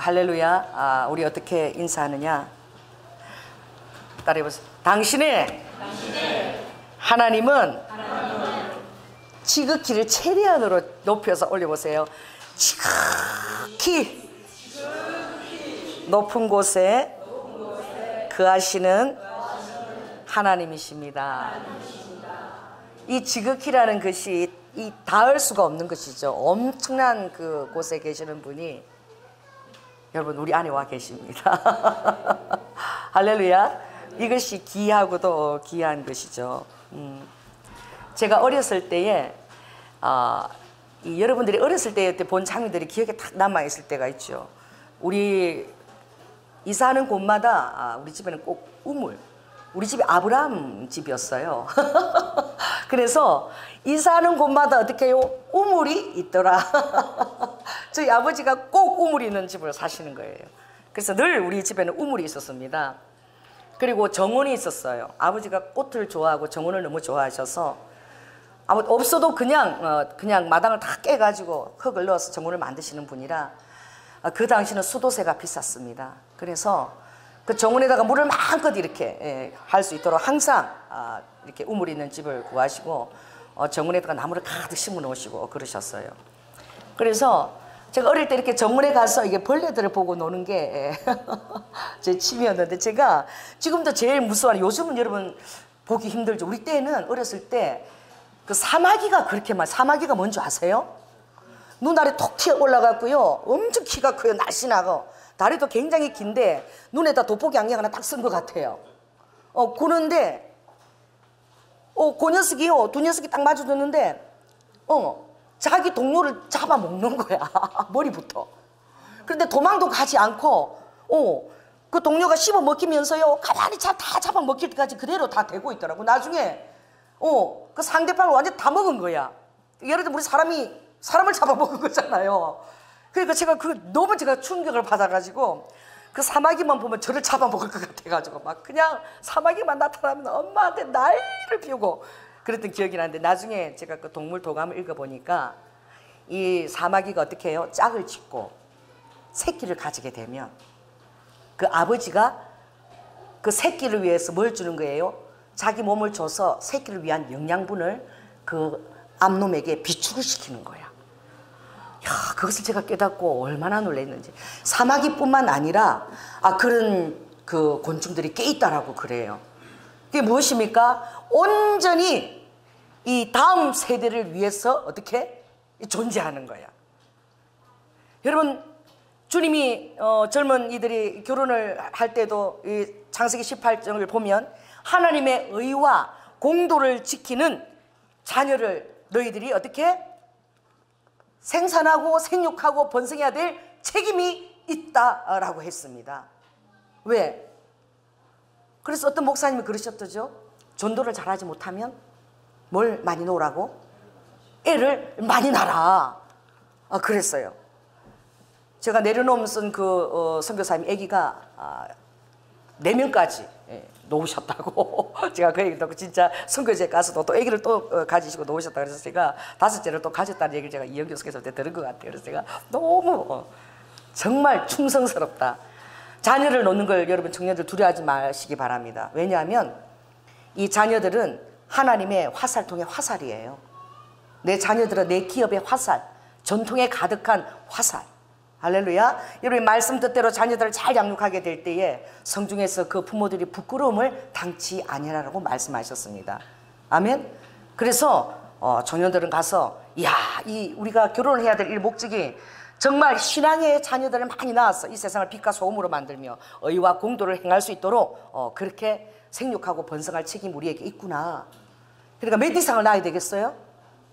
할렐루야. 우리 어떻게 인사하느냐? 따라해보세요. 당신의 하나님은 지극히를 최대한으로 높여서 올려보세요. 지극히 높은 곳에 거하시는 하나님이십니다. 이 지극히라는 것이 닿을 수가 없는 것이죠. 엄청난 그 곳에 계시는 분이 여러분 우리 안에 와 계십니다. 할렐루야. 이것이 귀하고도 귀한 것이죠. 제가 어렸을 때에 여러분들이 어렸을 때 본 장면들이 기억에 딱 남아있을 때가 있죠. 우리 이사하는 곳마다 우리 집에는 꼭 우리 집이 아브라함 집이었어요. 그래서 이사하는 곳마다 어떻게 해요? 우물이 있더라. 저희 아버지가 꼭 우물이 있는 집을 사시는 거예요. 그래서 늘 우리 집에는 우물이 있었습니다. 그리고 정원이 있었어요. 아버지가 꽃을 좋아하고 정원을 너무 좋아하셔서 없어도 그냥 마당을 다 깨가지고 흙을 넣어서 정원을 만드시는 분이라 그 당시는 수도세가 비쌌습니다. 그래서 그 정원에다가 물을 마음껏 이렇게 할 수 있도록 항상 이렇게 우물 있는 집을 구하시고 정원에다가 나무를 가득 심어 놓으시고 그러셨어요. 그래서 제가 어릴 때 이렇게 정원에 가서 이게 벌레들을 보고 노는 게 제 취미였는데, 제가 지금도 제일 무서워하는, 요즘은 여러분 보기 힘들죠. 우리 때는 어렸을 때 그 사마귀가 사마귀가 뭔지 아세요? 눈 아래 톡 튀어 올라갔고요. 엄청 키가 커요. 날씬하고 다리도 굉장히 긴데 눈에다 돋보기 안경 하나 딱 쓴 것 같아요. 그런데 그 녀석이요, 두 녀석이 딱 마주쳤는데 자기 동료를 잡아먹는 거야. 머리부터. 그런데 도망도 가지 않고 그 동료가 씹어 먹히면서요 가만히 다 잡아먹힐 때까지 그대로 다 되고 있더라고. 나중에 그 상대방을 완전 다 먹은 거야. 예를 들면 우리 사람을 잡아먹은 거잖아요. 그러니까 제가 너무 충격을 받아가지고 그 사마귀만 보면 저를 잡아먹을 것 같아가지고 막 그냥 사마귀만 나타나면 엄마한테 난리를 피우고 그랬던 기억이 나는데, 나중에 제가 그 동물 도감을 읽어보니까 이 사마귀가 어떻게 해요? 짝을 짓고 새끼를 가지게 되면 그 아버지가 그 새끼를 위해서 뭘 주는 거예요? 자기 몸을 줘서 새끼를 위한 영양분을 그 암놈에게 비축을 시키는 거야. 그것을 제가 깨닫고 얼마나 놀랐는지. 사마귀뿐만 아니라 그런 그 곤충들이 꽤 있다라고 그래요. 그게 무엇입니까? 온전히 이 다음 세대를 위해서 어떻게 존재하는 거야. 여러분, 주님이 젊은 이들이 결혼을 할 때도 이 창세기 18장을 보면 하나님의 의와 공도를 지키는 자녀를 너희들이 어떻게 생산하고 생육하고 번성해야 될 책임이 있다라고 했습니다. 왜? 그래서 어떤 목사님이 그러셨죠. 전도를 잘하지 못하면 뭘 많이 놓으라고? 애를 많이 낳아라. 그랬어요. 제가 내려놓으면 쓴 그 선교사님 아기가 4명까지 놓으셨다고. 제가 그 얘기를 듣고 진짜 선교지에 가서도 또 아기를 또 가지시고 놓으셨다 그래서 제가 5째를 또 가졌다는 얘기를 제가 이영 교수께서 그때 들은 것 같아요. 그래서 제가 너무 정말 충성스럽다. 자녀를 놓는 걸 여러분 청년들 두려워하지 마시기 바랍니다. 왜냐하면 이 자녀들은 하나님의 화살통의 화살이에요. 내 자녀들은 내 기업의 화살, 전통에 가득한 화살. 할렐루야. 여러분 말씀 뜻대로 자녀들을 잘 양육하게 될 때에 성중에서 그 부모들이 부끄러움을 당치 아니하라고 말씀하셨습니다. 아멘. 그래서 청년들은 가서 우리가 결혼을 해야 될 이 목적이 정말 신앙의 자녀들을 많이 낳아서 이 세상을 빛과 소금으로 만들며 의와 공도를 행할 수 있도록 그렇게 생육하고 번성할 책임이 우리에게 있구나. 그러니까 몇 이상을 낳아야 되겠어요?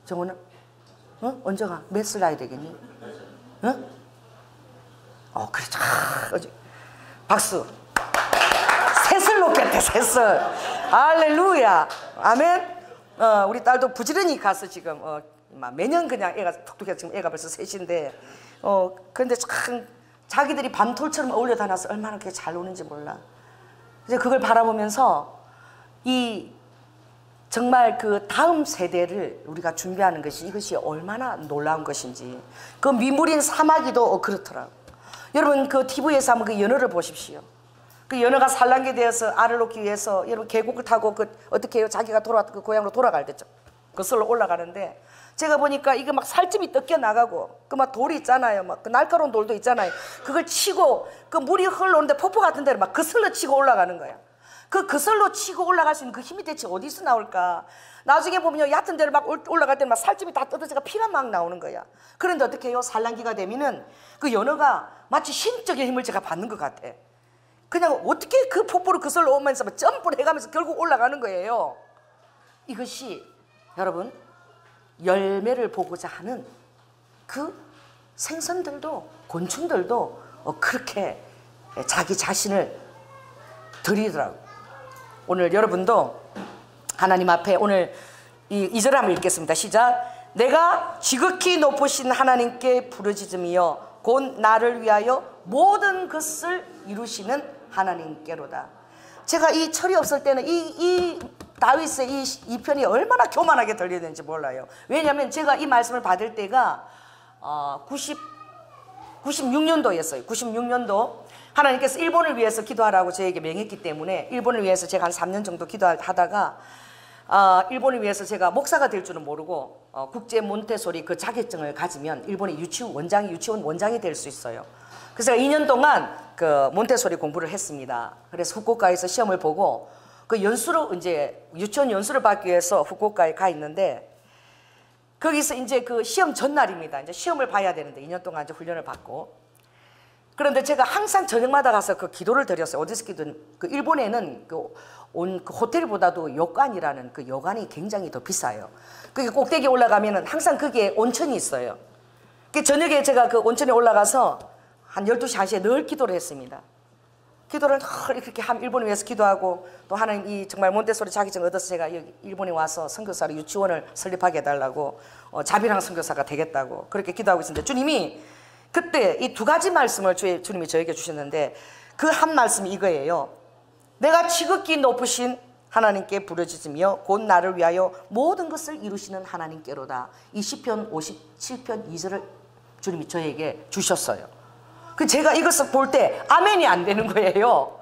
정호는? 언제가? 몇을 낳아야 되겠니? 그렇죠. 박수. 셋을 놓겠대, 셋을. 할렐루야. 아멘. 우리 딸도 부지런히 가서 지금 매년 그냥 애가 톡톡해서 지금 애가 벌써 셋인데 그런데 참 자기들이 밤톨처럼 어울려 다녀서 얼마나 그렇게 잘 노는지 몰라. 이제 그걸 바라보면서 정말 그 다음 세대를 우리가 준비하는 것이 이것이 얼마나 놀라운 것인지. 그 미물인 사마귀도 그렇더라고. 여러분 그 TV에서 한번 그 연어를 보십시오. 그 연어가 산란기 되어서 알을 놓기 위해서 여러분 계곡을 타고 그 어떻게 해요? 자기가 그 고향으로 돌아갈 때죠. 그슬로 올라가는데 제가 보니까 이게 막 살집이 뜯겨 나가고 그 막 돌이 있잖아요. 막 그 날카로운 돌도 있잖아요. 그걸 치고 그 물이 흘러오는데 폭포 같은 데를 막 그슬로 치고 올라가는 거야. 그 그슬로 치고 올라갈 수 있는 그 힘이 대체 어디서 나올까? 나중에 보면요, 얕은 데를 막 올라갈 때는 막 살집이 다 뜯어져가 피가 막 나오는 거야. 그런데 어떻게 해요? 산란기가 되면은 그 연어가 마치 신적인 힘을 제가 받는 것 같아. 그냥 어떻게 그 폭포를 그슬로 오면서 막 점프를 해가면서 결국 올라가는 거예요. 이것이 여러분 열매를 보고자 하는 그 생선들도 곤충들도 그렇게 자기 자신을 드리더라고요. 오늘 여러분도 하나님 앞에 오늘 이 절 한번 읽겠습니다. 시작. 내가 지극히 높으신 하나님께 부르짖으며 곧 나를 위하여 모든 것을 이루시는 하나님께로다. 제가 이 철이 없을 때는 이 다윗의 이 편이 얼마나 교만하게 들리는지 몰라요. 왜냐하면 제가 이 말씀을 받을 때가 96년도였어요. 96년도 하나님께서 일본을 위해서 기도하라고 저에게 명했기 때문에 일본을 위해서 제가 한 3년 정도 기도하다가 일본을 위해서 제가 목사가 될 줄은 모르고 국제 몬테소리 그 자격증을 가지면 일본의 유치원 원장이 될 수 있어요. 그래서 제가 2년 동안 그 몬테소리 공부를 했습니다. 그래서 후쿠오카에서 시험을 보고 그 연수로 이제 유치원 연수를 받기 위해서 후쿠오카에 가 있는데 거기서 이제 그 시험 전날입니다. 이제 시험을 봐야 되는데 2년 동안 이제 훈련을 받고 그런데 제가 항상 저녁마다 가서 그 기도를 드렸어요. 어디서 기도는 그 일본에는 그 호텔보다도 요관이라는 그 요관이 굉장히 더 비싸요. 그게 꼭대기 올라가면은 항상 그게 온천이 있어요. 그 저녁에 제가 그 온천에 올라가서 한 12시 1시에 늘 기도를 했습니다. 기도를 이렇게 일본을 위해서 기도하고 또 하나님 이 정말 몬테소리 자격증 얻어서 제가 여기 일본에 와서 선교사로 유치원을 설립하게 해달라고 자비랑 선교사가 되겠다고 그렇게 기도하고 있었는데 주님이 그때 이 두 가지 말씀을 주님이 저에게 주셨는데 그 한 말씀이 이거예요. 내가 지극히 높으신 하나님께 부르짖으며 곧 나를 위하여 모든 것을 이루시는 하나님께로다. 이 시편 57편 2절을 주님이 저에게 주셨어요. 그 제가 이것을 볼 때 아멘이 안 되는 거예요.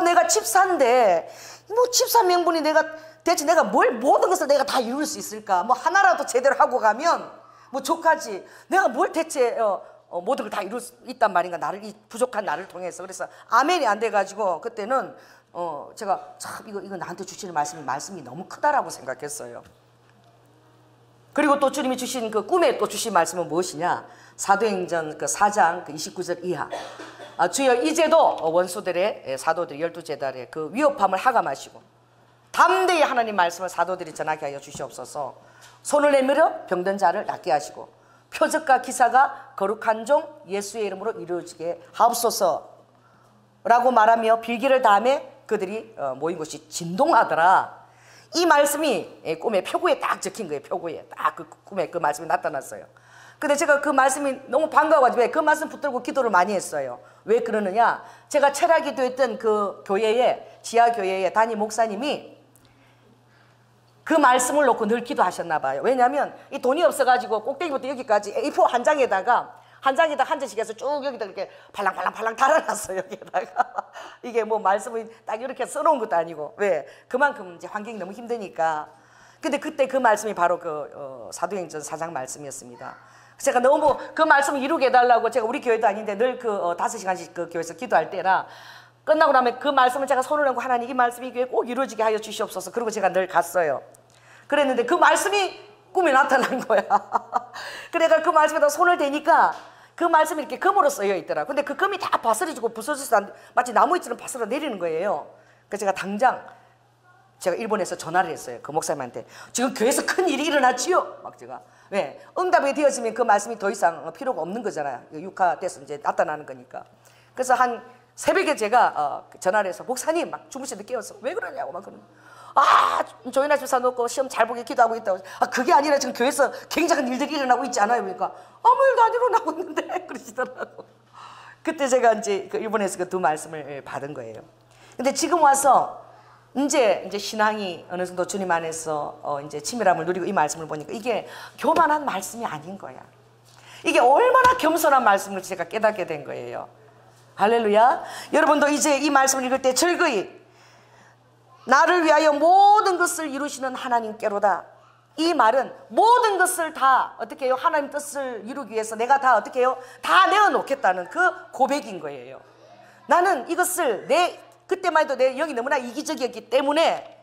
내가 집사인데 뭐 집사 명분이 대체 내가 모든 것을 내가 다 이룰 수 있을까? 뭐 하나라도 제대로 하고 가면 뭐 족하지. 내가 뭘 대체 모든 걸 다 이룰 수 있단 말인가? 이 부족한 나를 통해서. 그래서 아멘이 안 돼가지고 그때는 제가 참 이거 나한테 주시는 말씀이 너무 크다라고 생각했어요. 그리고 또 주님이 주신 그 꿈에 또 주신 말씀은 무엇이냐? 사도행전 그 4장 그 29절 이하. 주여 이제도 원수들의 사도들 12제달의 그 위협함을 하감하시고 담대히 하나님 말씀을 사도들이 전하게 하여 주시옵소서. 손을 내밀어 병든 자를 낫게 하시고 표적과 기사가 거룩한 종 예수의 이름으로 이루어지게 하옵소서 라고 말하며 빌기를 다음에 그들이 모인 곳이 진동하더라. 이 말씀이 꿈의 표구에 딱 적힌 거예요. 표구에 딱 그 꿈에 그 말씀이 나타났어요. 근데 제가 그 말씀이 너무 반가워가지고 그 말씀 붙들고 기도를 많이 했어요. 왜 그러느냐? 제가 철학기도했던 그 교회에 지하교회의 담임 목사님이 그 말씀을 놓고 늘 기도하셨나 봐요. 왜냐하면 이 돈이 없어가지고 꼭대기부터 여기까지 A4 한 장에다가 한 장씩 해서 쭉 여기다 이렇게 팔랑팔랑 달아놨어요. 여기다가 이게 뭐 말씀을 딱 이렇게 써놓은 것도 아니고 왜 그만큼 이제 환경이 너무 힘드니까. 근데 그때 그 말씀이 바로 그 사도행전 4장 말씀이었습니다. 제가 너무 그 말씀을 이루게 해달라고 제가 우리 교회도 아닌데 늘 그 5시간씩 그 교회에서 기도할 때라 끝나고 나면 그 말씀을 제가 손을 얹고 하나님 이 말씀이 교회에 꼭 이루어지게 하여 주시옵소서. 그리고 제가 늘 갔어요. 그랬는데 그 말씀이 꿈에 나타난 거야. 그래가 그 말씀에다 손을 대니까 그 말씀이 이렇게 금으로 쓰여 있더라. 근데 그 금이 다 바스러지고 부서져서 마치 나무위처럼 바스러 내리는 거예요. 그래서 제가 당장 제가 일본에서 전화를 했어요. 그 목사님한테. 지금 교회에서 큰 일이 일어났지요? 막 제가. 왜? 응답이 되어지면 그 말씀이 더 이상 필요가 없는 거잖아요. 육화돼서 이제 나타나는 거니까. 그래서 한 새벽에 제가 전화를 해서 목사님 막 주무시는데 깨워서 왜 그러냐고 막 그러는 조연아 집사 놓고 시험 잘 보게 기도하고 있다고. 그게 아니라 지금 교회에서 굉장한 일들이 일어나고 있지 않아요? 그러니까 아무 일도 안 일어나고 있는데 그러시더라고. 그때 제가 이제 그 일본에서 그 두 말씀을 받은 거예요. 근데 지금 와서 이제 신앙이 어느 정도 주님 안에서 이제 치밀함을 누리고 이 말씀을 보니까 이게 교만한 말씀이 아닌 거야. 이게 얼마나 겸손한 말씀을 제가 깨닫게 된 거예요. 할렐루야. 여러분도 이제 이 말씀을 읽을 때 즐거이 나를 위하여 모든 것을 이루시는 하나님께로다. 이 말은 모든 것을 다 어떻게 해요? 하나님 뜻을 이루기 위해서 내가 다 어떻게 해요? 다 내어놓겠다는 그 고백인 거예요. 나는 이것을 그때만 해도 내 영이 너무나 이기적이었기 때문에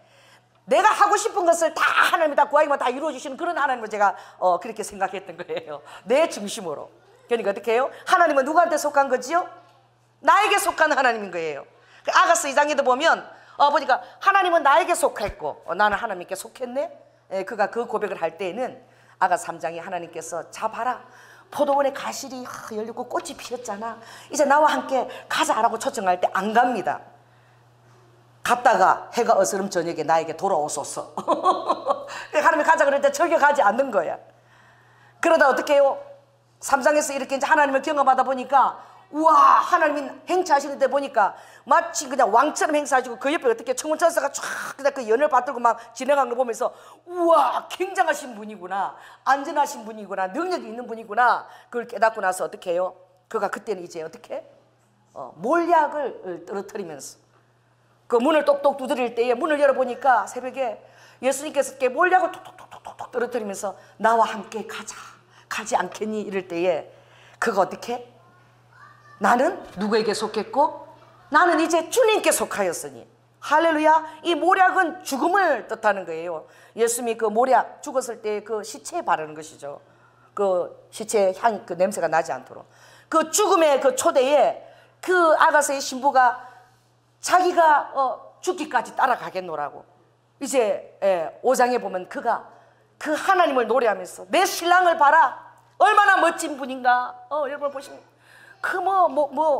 내가 하고 싶은 것을 다 하나님이 다 구하기만 다 이루어주시는 그런 하나님을 제가 그렇게 생각했던 거예요. 내 중심으로. 그러니까 어떻게 해요? 하나님은 누구한테 속한 거지요? 나에게 속한 하나님인 거예요. 아가스 2장에도 보면 보니까 하나님은 나에게 속했고 나는 하나님께 속했네. 그가 그 고백을 할 때에는 아가스 3장에 하나님께서 자 봐라, 포도원에 가실이 열리고 꽃이 피었잖아. 이제 나와 함께 가자라고 초청할 때 안 갑니다. 갔다가 해가 어스름 저녁에 나에게 돌아오소서. 하나님이 가자 그럴 때 절대 가지 않는 거야. 그러다 어떻게 해요? 3장에서 이렇게 이제 하나님을 경험하다 보니까 우와, 하나님이 행차하시는데 보니까 마치 그냥 왕처럼 행사하시고 그 옆에 어떻게 청문천사가 쫙 그냥 그 연을 받들고 막 진행하는 걸 보면서 우와, 굉장하신 분이구나, 안전하신 분이구나, 능력이 있는 분이구나. 그걸 깨닫고 나서 어떻게 해요? 그가 그때는 이제 어떻게 몰약을 떨어뜨리면서 그 문을 똑똑 두드릴 때에 문을 열어보니까 새벽에 예수님께서 이렇게 몰약을 톡톡톡톡톡 떨어뜨리면서 나와 함께 가지 않겠니? 이럴 때에 그가 어떻게 나는 누구에게 속했고 나는 이제 주님께 속하였으니. 할렐루야. 이 모략은 죽음을 뜻하는 거예요. 예수님이 그 모략 죽었을 때 그 시체에 바르는 것이죠. 그 시체의 향, 그 냄새가 나지 않도록. 그 죽음의 그 초대에 그 아가서의 신부가 자기가 죽기까지 따라가겠노라고. 이제 5장에 보면 그가 그 하나님을 노래하면서 내 신랑을 봐라, 얼마나 멋진 분인가. 여러분 보시면 그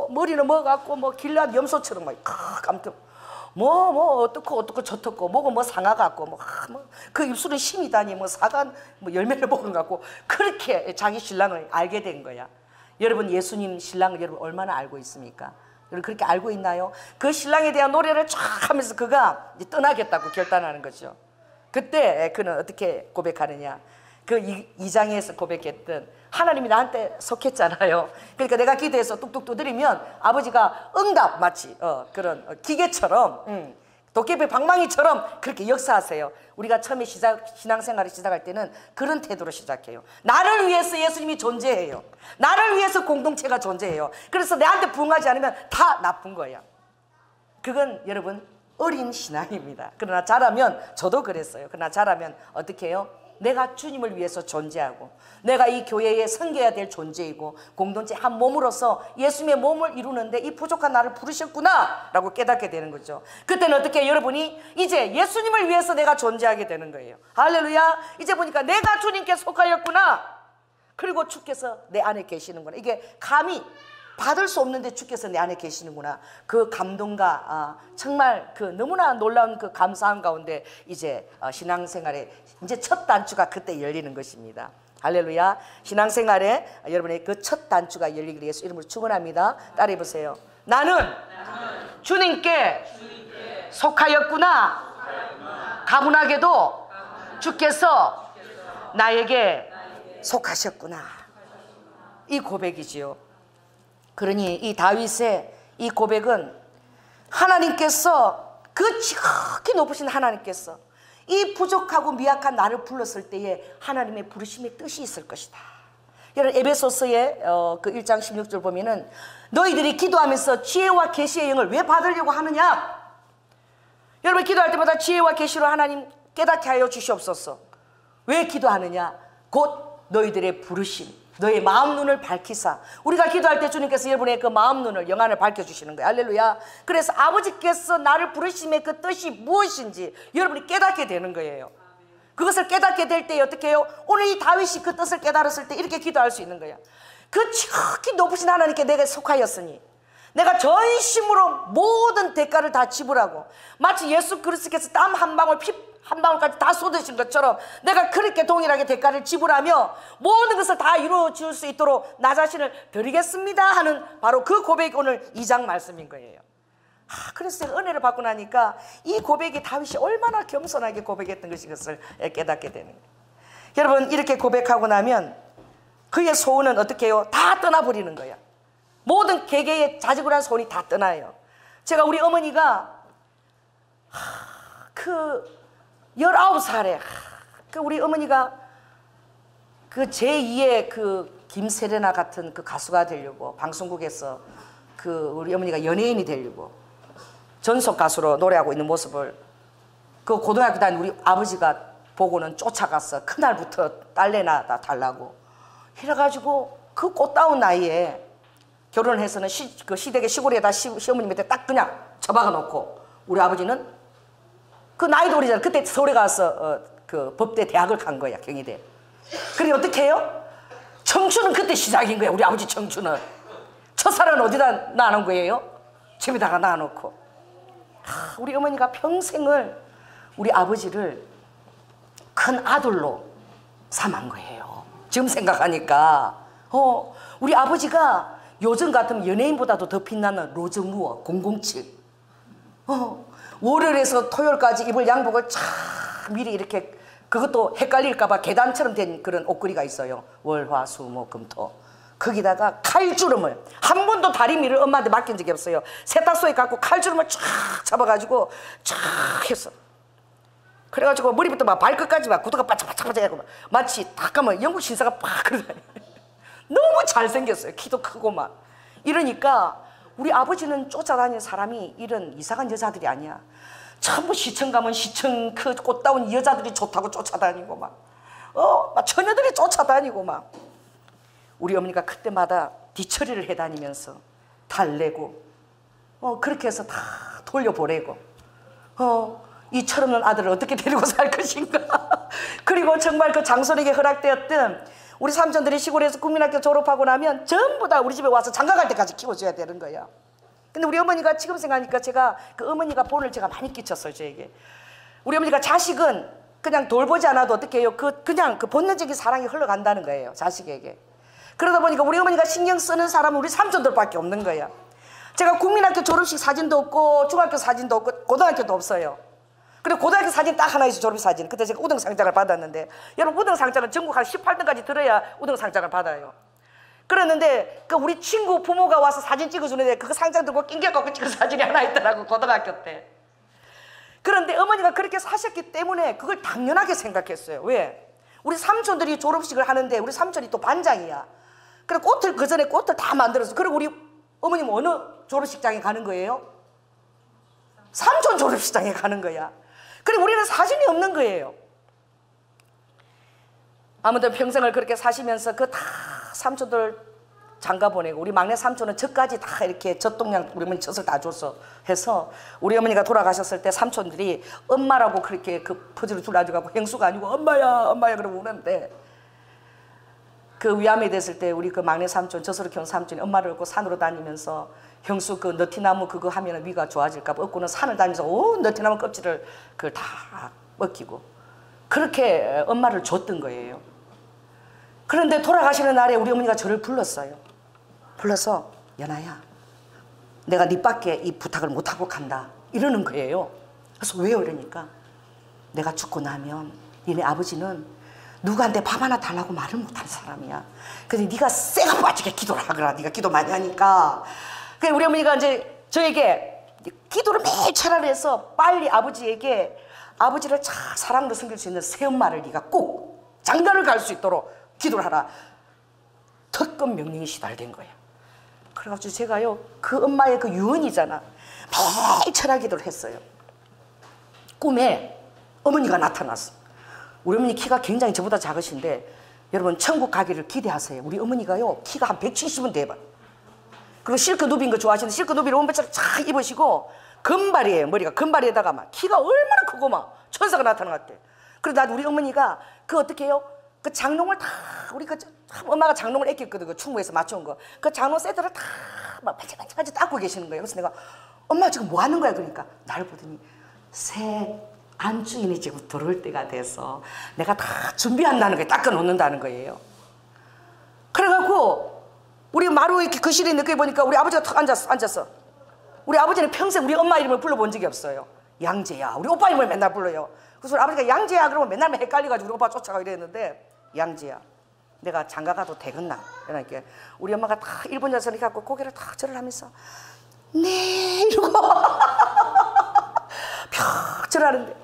머리는 갖고 길앗 염소처럼 아무튼 어떻고 저떻고 뭐고 상아 같고 그 입술은 심이 다니 사간 열매를 먹은 것 같고 그렇게 자기 신랑을 알게 된 거야. 여러분 예수님 신랑을 여러분 얼마나 알고 있습니까? 여러분 그렇게 알고 있나요? 그 신랑에 대한 노래를 쫙 하면서 그가 이제 떠나겠다고 결단하는 거죠. 그때 그는 어떻게 고백하느냐? 그 2장에서 고백했던 하나님이 나한테 속했잖아요. 그러니까 내가 기도해서 뚝뚝 두드리면 아버지가 응답, 마치 그런 기계처럼 도깨비 방망이처럼 그렇게 역사하세요. 우리가 처음에 신앙생활을 시작할 때는 그런 태도로 시작해요. 나를 위해서 예수님이 존재해요. 나를 위해서 공동체가 존재해요. 그래서 내한테 부응하지 않으면 다 나쁜 거야. 그건 여러분 어린 신앙입니다. 그러나 자라면, 저도 그랬어요. 그러나 자라면 어떻게 해요? 내가 주님을 위해서 존재하고 내가 이 교회에 섬겨야 될 존재이고 공동체 한 몸으로서 예수님의 몸을 이루는데 이 부족한 나를 부르셨구나 라고 깨닫게 되는 거죠. 그때는 어떻게 여러분이 이제 예수님을 위해서 내가 존재하게 되는 거예요. 할렐루야. 이제 보니까 내가 주님께 속하였구나. 그리고 주께서 내 안에 계시는구나. 이게 감히 받을 수 없는데 주께서 내 안에 계시는구나. 그 감동과 정말 그 너무나 놀라운 그 감사함 가운데 이제 신앙생활에 이제 첫 단추가 그때 열리는 것입니다. 할렐루야. 신앙생활에 여러분의 그 첫 단추가 열리기 위해서 이름으로 축원합니다. 따라해 보세요. 나는 주님께 속하였구나. 가문하게도 주께서 나에게 속하셨구나. 이 고백이지요. 그러니 이 다윗의 이 고백은 하나님께서 그 지극히 높으신 하나님께서 이 부족하고 미약한 나를 불렀을 때에 하나님의 부르심의 뜻이 있을 것이다. 여러분 에베소서의 그 1장 16절 보면은 너희들이 기도하면서 지혜와 계시의 영을 왜 받으려고 하느냐. 여러분 기도할 때마다 지혜와 계시로 하나님 깨닫게 하여 주시옵소서. 왜 기도하느냐. 곧 너희들의 부르심, 너의 마음 눈을 밝히사. 우리가 기도할 때 주님께서 여러분의 그 마음 눈을, 영안을 밝혀주시는 거예요. 할렐루야. 그래서 아버지께서 나를 부르심의 그 뜻이 무엇인지 여러분이 깨닫게 되는 거예요. 그것을 깨닫게 될 때 어떻게 해요? 오늘 이 다윗이 그 뜻을 깨달았을 때 이렇게 기도할 수 있는 거야. 그 지극히 높으신 하나님께 내가 속하였으니 내가 전심으로 모든 대가를 다 지불하고, 마치 예수 그리스도께서 땀 한 방울 피 한 방울까지 다 쏟으신 것처럼 내가 그렇게 동일하게 대가를 지불하며 모든 것을 다 이루어 줄 수 있도록 나 자신을 드리겠습니다 하는 바로 그 고백이 오늘 2장 말씀인 거예요. 그래서 제가 은혜를 받고 나니까 이 고백이 다윗이 얼마나 겸손하게 고백했던 것을 깨닫게 되는 거예요. 여러분 이렇게 고백하고 나면 그의 소원은 어떻게 해요? 다 떠나버리는 거야. 모든 개개의 자지구란 손이 다 떠나요. 제가 우리 어머니가 그 19살에 그 우리 어머니가 그 제2의 그 김세레나 같은 그 가수가 되려고 방송국에서 그 우리 어머니가 연예인이 되려고 전속 가수로 노래하고 있는 모습을 그 고등학교 다닌 우리 아버지가 보고는 쫓아갔어. 그날부터 딸내나 달라고 이래가지고 그 꽃다운 나이에 결혼을 해서는 그 시댁의 시골에다 시어머니 밑에 딱 그냥 처박아 놓고 우리 아버지는 그 나이도 어리잖아. 그때 서울에 가서 그 법대 대학을 간 거야. 경희대. 그래 어떻게 해요? 청춘은 그때 시작인 거야. 우리 아버지 청춘은. 첫사랑은 어디다 놔놓은 거예요? 집에다가 놔놓고. 우리 어머니가 평생을 우리 아버지를 큰 아들로 삼은 거예요. 지금 생각하니까 우리 아버지가 요즘 같으면 연예인보다도 더 빛나는 로즈무어 007 월요일에서 토요일까지 입을 양복을 쫙 미리 이렇게 그것도 헷갈릴까봐 계단처럼 된 그런 옷걸이가 있어요. 월, 화, 수, 목, 금, 토. 거기다가 칼주름을 한 번도 다리미를 엄마한테 맡긴 적이 없어요. 세탁소에 갖고 칼주름을 쫙 잡아가지고 쫙 했어. 그래가지고 머리부터 막 발끝까지 막 구두가 바짝바짝바짝하고 마치 딱 가면 영국 신사가 팍 그러다니. 너무 잘생겼어요. 키도 크고 막. 이러니까 우리 아버지는 쫓아다니는 사람이 이런 이상한 여자들이 아니야. 전부 시청 가면 시청 그 꽃다운 여자들이 좋다고 쫓아다니고 막 처녀들이 쫓아다니고 막. 우리 어머니가 그때마다 뒤처리를 해다니면서 달래고 그렇게 해서 다 돌려보내고 이 철없는 아들을 어떻게 데리고 살 것인가. 그리고 정말 그 장손에게 허락되었던 우리 삼촌들이 시골에서 국민학교 졸업하고 나면 전부 다 우리 집에 와서 장가갈 때까지 키워줘야 되는 거야. 근데 우리 어머니가 지금 생각하니까 제가 그 어머니가 본을 제가 많이 끼쳤어요. 저에게. 우리 어머니가 자식은 그냥 돌보지 않아도 어떻게 해요? 그냥 그 본능적인 사랑이 흘러간다는 거예요. 자식에게. 그러다 보니까 우리 어머니가 신경 쓰는 사람은 우리 삼촌들밖에 없는 거야. 제가 국민학교 졸업식 사진도 없고 중학교 사진도 없고 고등학교도 없어요. 그리고 고등학교 사진 딱 하나 있어요. 졸업사진. 그때 제가 우등상장을 받았는데 여러분 우등상장은 전국 한 18등까지 들어야 우등상장을 받아요. 그랬는데 그 우리 친구 부모가 와서 사진 찍어주는데 그 상장 들고 낑겨갖고 찍은 사진이 하나 있더라고. 고등학교 때. 그런데 어머니가 그렇게 사셨기 때문에 그걸 당연하게 생각했어요. 왜? 우리 삼촌들이 졸업식을 하는데 우리 삼촌이 또 반장이야. 그래 꽃을 그 전에 꽃을 다 만들어서 그리고 우리 어머님은 어느 졸업식장에 가는 거예요? 삼촌 졸업식장에 가는 거야. 그리고 우리는 사진이 없는 거예요. 아무튼 평생을 그렇게 사시면서 그 다 삼촌들 장가 보내고 우리 막내 삼촌은 젖까지 다 이렇게 젖동량 우리 어머니 젖을 다 줘서 해서 우리 어머니가 돌아가셨을 때 삼촌들이 엄마라고 그렇게 그 퍼즐을 둘러가지고 행수가 아니고 엄마야 엄마야 그러고 우는데 그 위암이 됐을 때 우리 그 막내 삼촌 젖으로 키운 삼촌이 엄마를 얻고 산으로 다니면서 형수 그 너티나무 그거 하면 위가 좋아질까 봐 얻고는 산을 다니면서 온 너티나무 껍질을 그걸 다 벗기고 그렇게 엄마를 줬던 거예요. 그런데 돌아가시는 날에 우리 어머니가 저를 불렀어요. 불러서 연아야 내가 네 밖에 이 부탁을 못하고 간다 이러는 거예요. 그래서 왜요? 이러니까 내가 죽고 나면 니네 아버지는 누구한테 밥 하나 달라고 말을 못하는 사람이야. 그래서 네가 쇠가 빠지게 기도를 하거라. 네가 기도 많이 하니까. 그래서 우리 어머니가 이제 저에게 기도를 매일 철학해서 빨리 아버지에게 아버지를 잘 사랑으로 섬길 수 있는 새엄마를 네가 꼭 장가를 갈 수 있도록 기도를 하라. 특급 명령이 시달된 거야. 그래가지고 제가요 그 엄마의 그 유언이잖아. 매일 철학 기도를 했어요. 꿈에 어머니가 나타났어. 우리 어머니 키가 굉장히 저보다 작으신데 여러분 천국 가기를 기대하세요. 우리 어머니가요 키가 한 170은 돼봐. 그리고 실크 누빈 거 좋아하시는데 실크 누비를 원배처럼 쫙 입으시고 금발이에요. 머리가 금발에다가 막 키가 얼마나 크고 막 천사가 나타나갔대. 그래서 나도 우리 어머니가 그 어떻게 해요? 그 장롱을 다 우리 그 엄마가 장롱을 애꼈거든. 그 충무에서 맞춰온 거. 그 장롱 세트를 다 막 반짝반짝 닦고 계시는 거예요. 그래서 내가 엄마 지금 뭐 하는 거야? 그러니까 나를 보더니 새 안주인이 지금 들어올 때가 돼서 내가 다 준비한다는 거예요. 닦아 놓는다는 거예요. 그래갖고 우리 마루 이렇게 거실에 늦게 보니까 우리 아버지가 탁 앉았어. 우리 아버지는 평생 우리 엄마 이름을 불러본 적이 없어요. 양재야. 우리 오빠 이름을 맨날 불러요. 그래서 우리 아버지가 양재야 그러면 맨날 헷갈려가지고 우리 오빠 쫓아가고 이랬는데 양재야 내가 장가 가도 되겠나? 이러니까 우리 엄마가 딱 일본 여자를 이렇게 갖고 고개를 탁 절을 하면서 네 이러고 펴 절하는데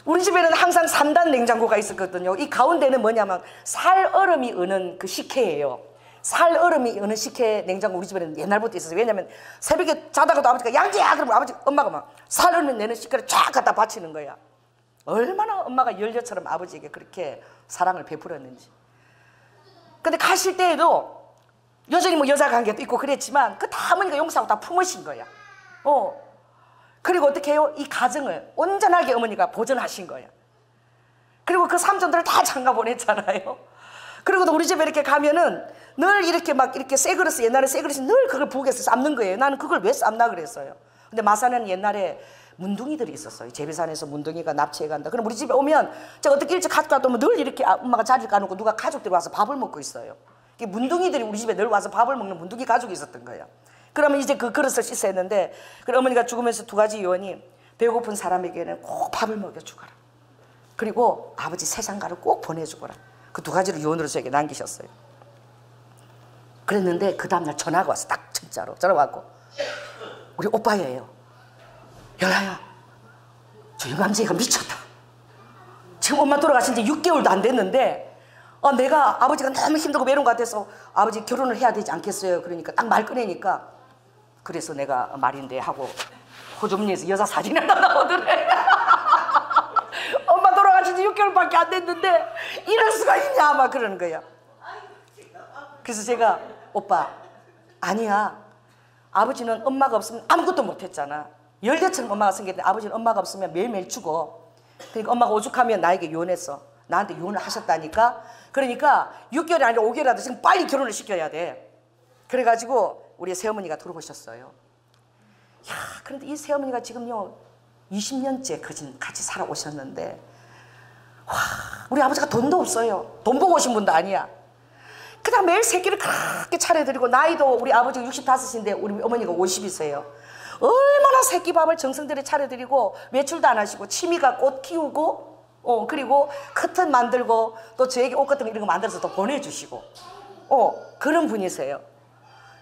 우리 집에는 항상 3단 냉장고가 있었거든요. 이 가운데는 뭐냐면 살 얼음이 으는 그 식혜예요. 살 얼음이 으는 식혜 냉장고 우리 집에는 옛날부터 있었어요. 왜냐면 새벽에 자다가도 아버지가 양지야 그러면 엄마가 막 살 얼음 내는 식혜를 쫙 갖다 바치는 거야. 얼마나 엄마가 열녀처럼 아버지에게 그렇게 사랑을 베풀었는지. 근데 가실 때에도 여전히 뭐 여자 관계도 있고 그랬지만 그 다 어머니가 용서하고 다 품으신 거야. 그리고 어떻게 해요? 이 가정을 온전하게 어머니가 보존하신 거예요. 그리고 그 삼촌들을 다 장가 보냈잖아요. 그리고도 우리 집에 이렇게 가면은 늘 이렇게 막 이렇게 새 그릇, 옛날에 새 그릇이 늘 그걸 부엌에서 삶는 거예요. 나는 그걸 왜 삶나 그랬어요. 근데 마산에는 옛날에 문둥이들이 있었어요. 제비산에서 문둥이가 납치해 간다. 그럼 우리 집에 오면 제가 어떻게 일찍 갔다 오면 늘 이렇게 엄마가 자리를 까놓고 누가 가족들이 와서 밥을 먹고 있어요. 문둥이들이 우리 집에 늘 와서 밥을 먹는 문둥이 가족이 있었던 거예요. 그러면 이제 그 그릇을 씻어야 했는데 그럼 어머니가 죽으면서 두 가지 유언이 배고픈 사람에게는 꼭 밥을 먹여주거라. 그리고 아버지 세상가를 꼭 보내주거라. 그 두 가지를 유언으로 저에게 남기셨어요. 그랬는데 그 다음날 전화가 왔어. 딱 진짜로 전화가 왔고 우리 오빠예요. 연아야 저 유감쟁이가 미쳤다. 지금 엄마 돌아가신 지 6개월도 안 됐는데 내가 아버지가 너무 힘들고 외로운 것 같아서 아버지 결혼을 해야 되지 않겠어요. 그러니까 딱 말 꺼내니까 그래서 내가 말인데 하고 호주머니에서 여자 사진이 하나 나오더래. 엄마 돌아가신 지 6개월밖에 안 됐는데 이럴 수가 있냐 막 그러는 거야. 그래서 제가 오빠 아니야. 아버지는 엄마가 없으면 아무것도 못했잖아. 열대처럼 엄마가 생겼는데 아버지는 엄마가 없으면 매일매일 죽어. 그러니까 엄마가 오죽하면 나에게 유언했어. 나한테 유언을 하셨다니까. 그러니까 6개월이 아니라 5개월이라도 지금 빨리 결혼을 시켜야 돼. 그래가지고 우리 새어머니가 들어오셨어요. 야, 그런데 이 새어머니가 지금요 20년째 같이 살아오셨는데 와, 우리 아버지가 돈도 없어요. 돈 보고 오신 분도 아니야. 그냥 매일 새끼를 그렇게 차려드리고 나이도 우리 아버지가 65인데 우리 어머니가 50이세요. 얼마나 새끼밥을 정성들여 차려드리고 외출도 안 하시고 취미가 꽃 키우고 그리고 커튼 만들고 또 저에게 옷 같은 거 이런 거 만들어서 또 보내주시고 그런 분이세요.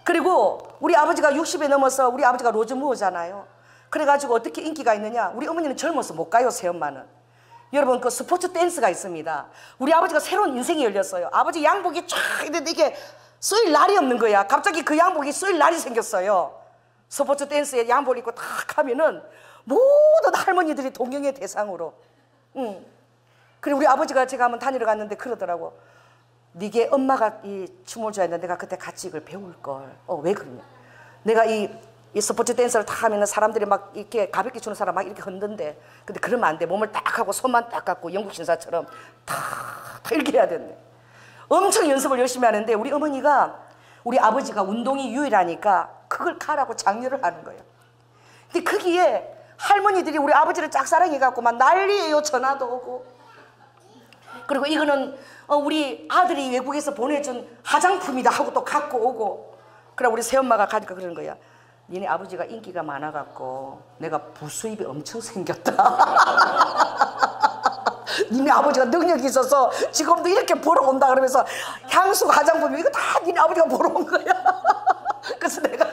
그리고 우리 아버지가 60에 넘어서 우리 아버지가 로즈무어잖아요. 그래가지고 어떻게 인기가 있느냐. 우리 어머니는 젊어서 못 가요. 새엄마는. 여러분 그 스포츠 댄스가 있습니다. 우리 아버지가 새로운 인생이 열렸어요. 아버지 양복이 쫙 있는데 이게 쓰일 날이 없는 거야. 갑자기 그 양복이 쓰일 날이 생겼어요. 스포츠 댄스에 양복 입고 탁 하면은 모든 할머니들이 동경의 대상으로. 그리고 우리 아버지가 제가 한번 다니러 갔는데 그러더라고. 네게 엄마가 이 춤을 춰야 했는데 내가 그때 같이 이걸 배울걸. 왜 그러냐. 내가 이 스포츠 댄스를 다 하면 사람들이 막 이렇게 가볍게 추는 사람 막 이렇게 흔든데 근데 그러면 안 돼. 몸을 딱 하고 손만 딱 갖고 영국 신사처럼 다 이렇게 해야 된대. 엄청 연습을 열심히 하는데 우리 어머니가 우리 아버지가 운동이 유일하니까 그걸 가라고 장려를 하는 거예요. 근데 거기에 할머니들이 우리 아버지를 짝사랑해갖고 막 난리예요. 전화도 오고. 그리고 이거는 우리 아들이 외국에서 보내준 화장품이다 하고 또 갖고 오고. 그래 우리 새엄마가 가니까 그러는 거야. 니네 아버지가 인기가 많아갖고 내가 부수입이 엄청 생겼다. 니네 아버지가 능력이 있어서 지금도 이렇게 보러 온다 그러면서 향수 화장품 이거 다 니네 아버지가 보러 온 거야. 그래서 내가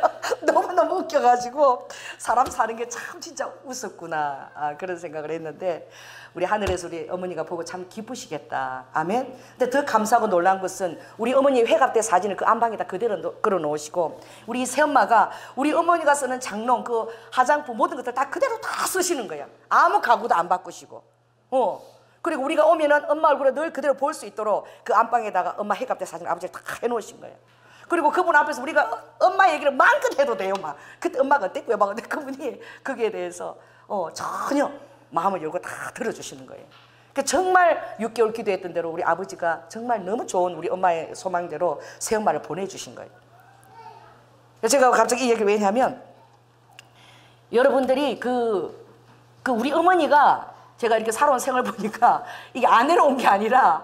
너무너무 웃겨가지고 사람 사는 게 참 진짜 웃었구나 그런 생각을 했는데 우리 하늘에서 우리 어머니가 보고 참 기쁘시겠다. 아멘. 근데 더 감사하고 놀란 것은 우리 어머니의 회갑 때 사진을 그 안방에다 그대로 걸어 놓으시고 우리 새엄마가 우리 어머니가 쓰는 장롱 그 화장품 모든 것들 다 그대로 다 쓰시는 거야. 아무 가구도 안 바꾸시고. 그리고 우리가 오면은 엄마 얼굴을 늘 그대로 볼 수 있도록 그 안방에다가 엄마 회갑 때 사진 아버지가 다 해놓으신 거예요. 그리고 그분 앞에서 우리가 엄마 얘기를 마음껏 해도 돼요. 막 그때 엄마가 어땠고요. 막 근데 그분이 거기에 대해서 전혀 마음을 열고 다 들어주시는 거예요. 그러니까 정말 6개월 기도했던 대로 우리 아버지가 정말 너무 좋은 우리 엄마의 소망대로 새엄마를 보내주신 거예요. 제가 갑자기 이 얘기를 왜 하냐면 여러분들이 그 우리 어머니가 제가 이렇게 살아온 생을 보니까 이게 아내로 온 게 아니라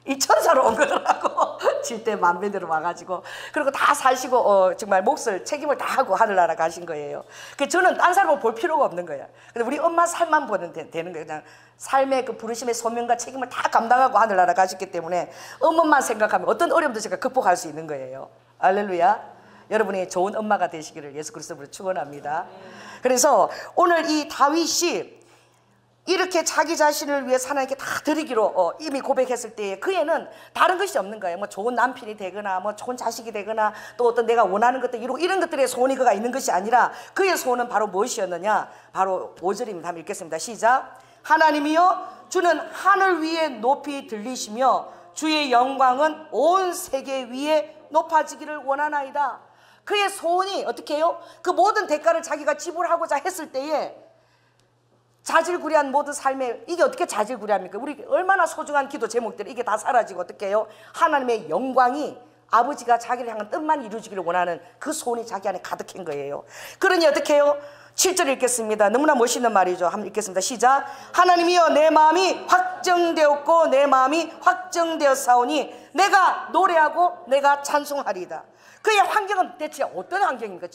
이 천사로 온 거더라고. 질 때 만배대로 와가지고 그리고 다 사시고 정말 몫을 책임을 다 하고 하늘나라 가신 거예요. 그 저는 딴 사람을 볼 필요가 없는 거야. 근데 우리 엄마 삶만 보면 되는 거예요. 그냥 삶의 그 부르심의 소명과 책임을 다 감당하고 하늘나라 가셨기 때문에 엄마만 생각하면 어떤 어려움도 제가 극복할 수 있는 거예요. 할렐루야. 여러분이 좋은 엄마가 되시기를 예수 그리스도로 축원합니다. 그래서 오늘 이 다윗이 이렇게 자기 자신을 위해 하나님께 다 드리기로 이미 고백했을 때에 그애는 다른 것이 없는 거예요. 뭐 좋은 남편이 되거나 뭐 좋은 자식이 되거나 또 어떤 내가 원하는 것들 이루고 이런 것들의 소원이 그가 있는 것이 아니라 그의 소원은 바로 무엇이었느냐? 바로 5절입니다. 한번 읽겠습니다. 시작. 하나님이여 주는 하늘 위에 높이 들리시며 주의 영광은 온 세계 위에 높아지기를 원하나이다. 그의 소원이 어떻게 해요? 그 모든 대가를 자기가 지불하고자 했을 때에 자질구레한 모든 삶에 이게 어떻게 자질구레합니까? 우리 얼마나 소중한 기도 제목들이 이게 다 사라지고 어떻게 해요? 하나님의 영광이 아버지가 자기를 향한 뜻만 이루어지기를 원하는 그 소원이 자기 안에 가득한 거예요. 그러니 어떻게 해요? 7절 읽겠습니다. 너무나 멋있는 말이죠. 한번 읽겠습니다. 시작. 하나님이여 내 마음이 확정되었고 내 마음이 확정되었사오니 내가 노래하고 내가 찬송하리이다. 그의 환경은 대체 어떤 환경입니까?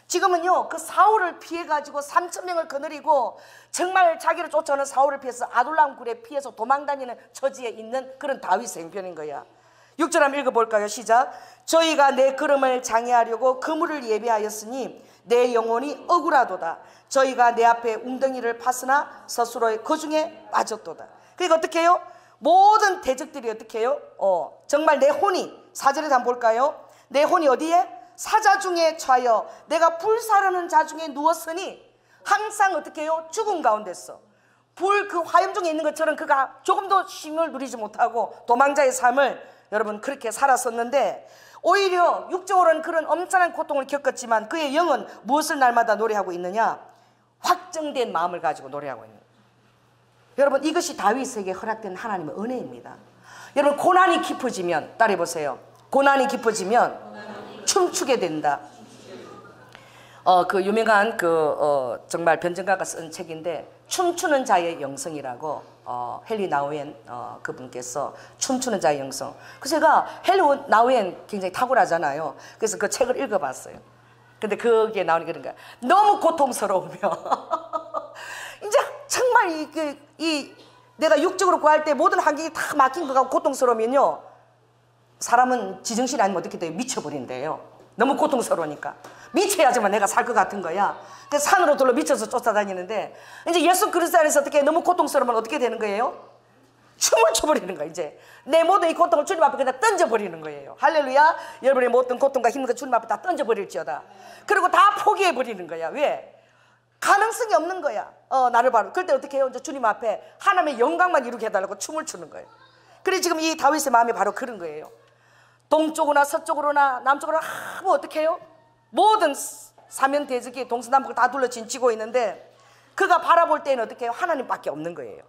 지금은요 그 사울을 피해가지고 3,000명을 거느리고 정말 자기를 쫓아오는 사울을 피해서 아둘람 굴에 피해서 도망다니는 처지에 있는 그런 다윗의 형편인 거야. 6절 한번 읽어볼까요? 시작. 저희가 내 걸음을 장애하려고 그물을 예비하였으니 내 영혼이 억울하도다. 저희가 내 앞에 웅덩이를 파으나 스스로의 거중에 빠졌도다. 그러니까 어떻게 해요? 모든 대적들이 어떻게 해요? 정말 내 혼이 4절에 한번 볼까요? 내 혼이 어디에? 사자 중에 처하여 내가 불사르는 자 중에 누웠으니 항상 어떻게 해요? 죽음 가운데서 불 그 화염 중에 있는 것처럼 그가 조금도 쉼을 누리지 못하고 도망자의 삶을 여러분 그렇게 살았었는데 오히려 육적으로는 그런 엄청난 고통을 겪었지만 그의 영은 무엇을 날마다 노래하고 있느냐? 확정된 마음을 가지고 노래하고 있는 거예요. 여러분 이것이 다윗에게 허락된 하나님의 은혜입니다. 여러분 고난이 깊어지면 따라해보세요. 고난이 깊어지면 춤추게 된다. 그 유명한 정말 변증가가 쓴 책인데 춤추는 자의 영성이라고 헨리 나우엔 그분께서 춤추는 자의 영성. 그래서 제가 헨리 나우엔 굉장히 탁월하잖아요. 그래서 그 책을 읽어봤어요. 근데 거기에 나오는 그런 거야. 너무 고통스러우며 이제 정말 내가 육적으로 구할 때 모든 환경이 다 막힌 것 같고 고통스러우면요 사람은 지정신이 아니면 어떻게 돼요? 미쳐버린대요. 너무 고통스러우니까 미쳐야지만 내가 살 것 같은 거야. 그래서 산으로 둘러 미쳐서 쫓아다니는데 이제 예수 그리스도 안에서 어떻게 너무 고통스러우면 어떻게 되는 거예요? 춤을 춰버리는 거야. 이제 내 모든 이 고통을 주님 앞에 그냥 던져버리는 거예요. 할렐루야. 여러분의 모든 고통과 힘든 거 주님 앞에 다 던져버릴지어다. 그리고 다 포기해버리는 거야. 왜? 가능성이 없는 거야. 나를 바로 그럴 때 어떻게 해요? 이제 주님 앞에 하나님의 영광만 이루게 해달라고 춤을 추는 거예요. 그래 지금 이 다윗의 마음이 바로 그런 거예요. 동쪽으로나 서쪽으로나 남쪽으로나 뭐 어떻게 해요? 모든 사면 대적이 동서남북을 다 둘러 진치고 있는데 그가 바라볼 때는 어떻게 해요? 하나님밖에 없는 거예요.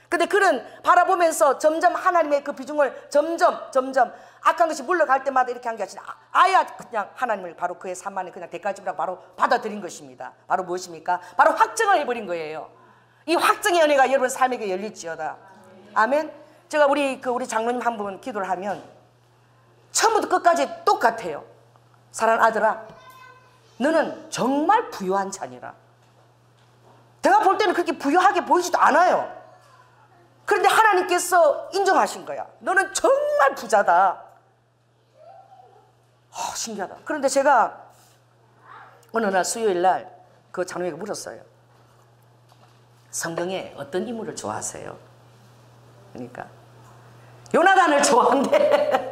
근데 그는 바라보면서 점점 하나님의 그 비중을 점점 악한 것이 물러갈 때마다 이렇게 한 게 아니라 아예 그냥 하나님을 바로 그의 삶 안에 그냥 대가지라고 바로 받아들인 것입니다. 바로 무엇입니까? 바로 확정을 해버린 거예요. 이 확정의 은혜가 여러분 삶에게 열릴지어다. 아멘. 제가 우리 장로님 한 분 기도를 하면 처음부터 끝까지 똑같아요. 사랑하는 아들아, 너는 정말 부유한 자니라. 내가 볼 때는 그렇게 부유하게 보이지도 않아요. 그런데 하나님께서 인정하신 거야. 너는 정말 부자다. 신기하다. 그런데 제가 어느 날 수요일 날 그 장로에게 물었어요. 성경에 어떤 인물을 좋아하세요? 그러니까 요나단을 좋아한대.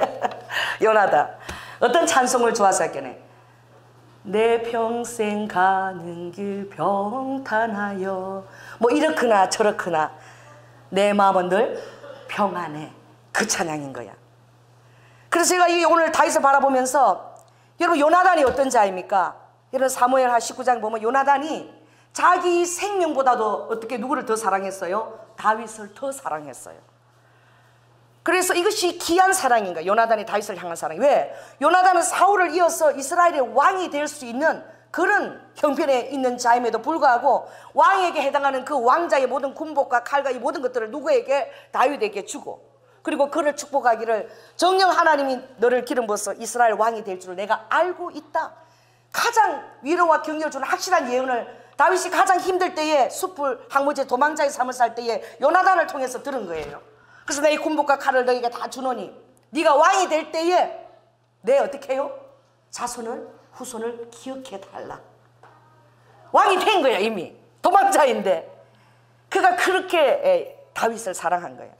요나단. 어떤 찬송을 좋아하세요? 내 평생 가는 길 평탄하여 뭐 이렇거나 저렇거나 내 마음은 늘 평안해. 그 찬양인 거야. 그래서 제가 오늘 다윗을 바라보면서 여러분 요나단이 어떤 자입니까? 여러분 사무엘하 19장 보면 요나단이 자기 생명보다도 어떻게 누구를 더 사랑했어요? 다윗을 더 사랑했어요. 그래서 이것이 귀한 사랑인가? 요나단이 다윗을 향한 사랑. 왜? 요나단은 사울을 이어서 이스라엘의 왕이 될 수 있는 그런 형편에 있는 자임에도 불구하고 왕에게 해당하는 그 왕자의 모든 군복과 칼과 이 모든 것들을 누구에게? 다윗에게 주고 그리고 그를 축복하기를 정녕 하나님이 너를 기름 부어서 이스라엘 왕이 될 줄을 내가 알고 있다. 가장 위로와 격려를 주는 확실한 예언을 다윗이 가장 힘들 때에 숲을 항무지에 도망자의 삶을 살 때에 요나단을 통해서 들은 거예요. 그래서 내 군복과 칼을 너에게 다 주노니 네가 왕이 될 때에 내 어떻게 해요? 자손을 후손을 기억해 달라. 왕이 된 거야. 이미 도망자인데 그가 그렇게 다윗을 사랑한 거예요.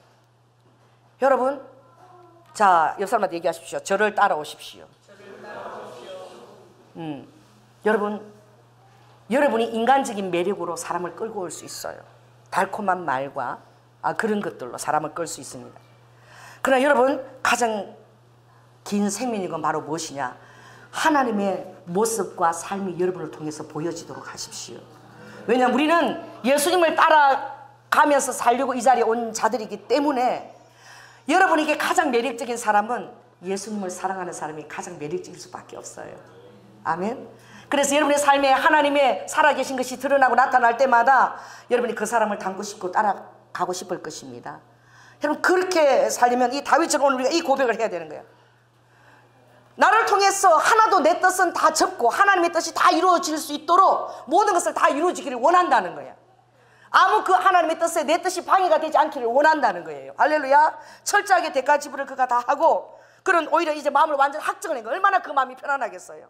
여러분, 자, 옆 사람한테 얘기하십시오. 저를 따라오십시오. 여러분이 인간적인 매력으로 사람을 끌고 올 수 있어요. 달콤한 말과 그런 것들로 사람을 끌 수 있습니다. 그러나 여러분, 가장 긴 생명인 건 바로 무엇이냐? 하나님의 모습과 삶이 여러분을 통해서 보여지도록 하십시오. 왜냐하면 우리는 예수님을 따라가면서 살려고 이 자리에 온 자들이기 때문에 여러분에게 가장 매력적인 사람은 예수님을 사랑하는 사람이 가장 매력적일 수밖에 없어요. 아멘. 그래서 여러분의 삶에 하나님의 살아계신 것이 드러나고 나타날 때마다 여러분이 그 사람을 닮고 싶고 따라가고 싶을 것입니다. 여러분, 그렇게 살려면 이 다윗처럼 오늘 우리가 이 고백을 해야 되는 거예요. 나를 통해서 하나도 내 뜻은 다 접고 하나님의 뜻이 다 이루어질 수 있도록 모든 것을 다 이루어지기를 원한다는 거예요. 아무 그 하나님의 뜻에 내 뜻이 방해가 되지 않기를 원한다는 거예요. 할렐루야. 철저하게 대가 지불을 그가 다 하고 그런 오히려 이제 마음을 완전 확정을 한 거예요. 얼마나 그 마음이 편안하겠어요.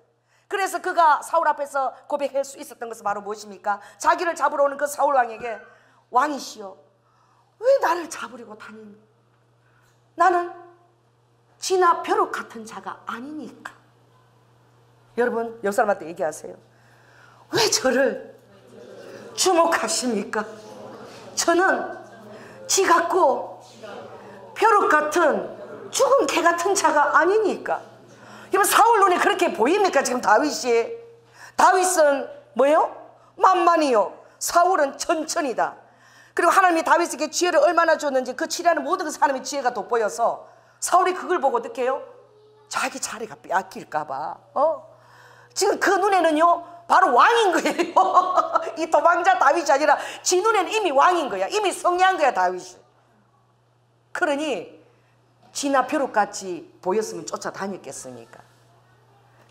그래서 그가 사울 앞에서 고백할 수 있었던 것은 바로 무엇입니까? 자기를 잡으러 오는 그 사울 왕에게 왕이시여 왜 나를 잡으려고 다니니? 나는 쥐나 벼룩 같은 자가 아니니까. 여러분, 옆 사람한테 얘기하세요. 왜 저를 주목하십니까? 저는 쥐 같고 벼룩 같은 죽은 개 같은 자가 아니니까. 여러분, 사울 눈에 그렇게 보입니까? 지금 다윗이. 다윗은 뭐예요? 만만이요. 사울은 천천이다. 그리고 하나님이 다윗에게 지혜를 얼마나 줬는지 그 지혜라는 모든 것을 하나님의 지혜가 돋보여서 사울이 그걸 보고 어떻게 해요? 자기 자리가 빼앗길까봐 지금 그 눈에는요 바로 왕인 거예요. 이 도망자 다윗이 아니라 지 눈에는 이미 왕인 거야. 이미 성리한 거야 다윗이. 그러니 쥐나 벼룩같이 보였으면 쫓아다녔겠습니까?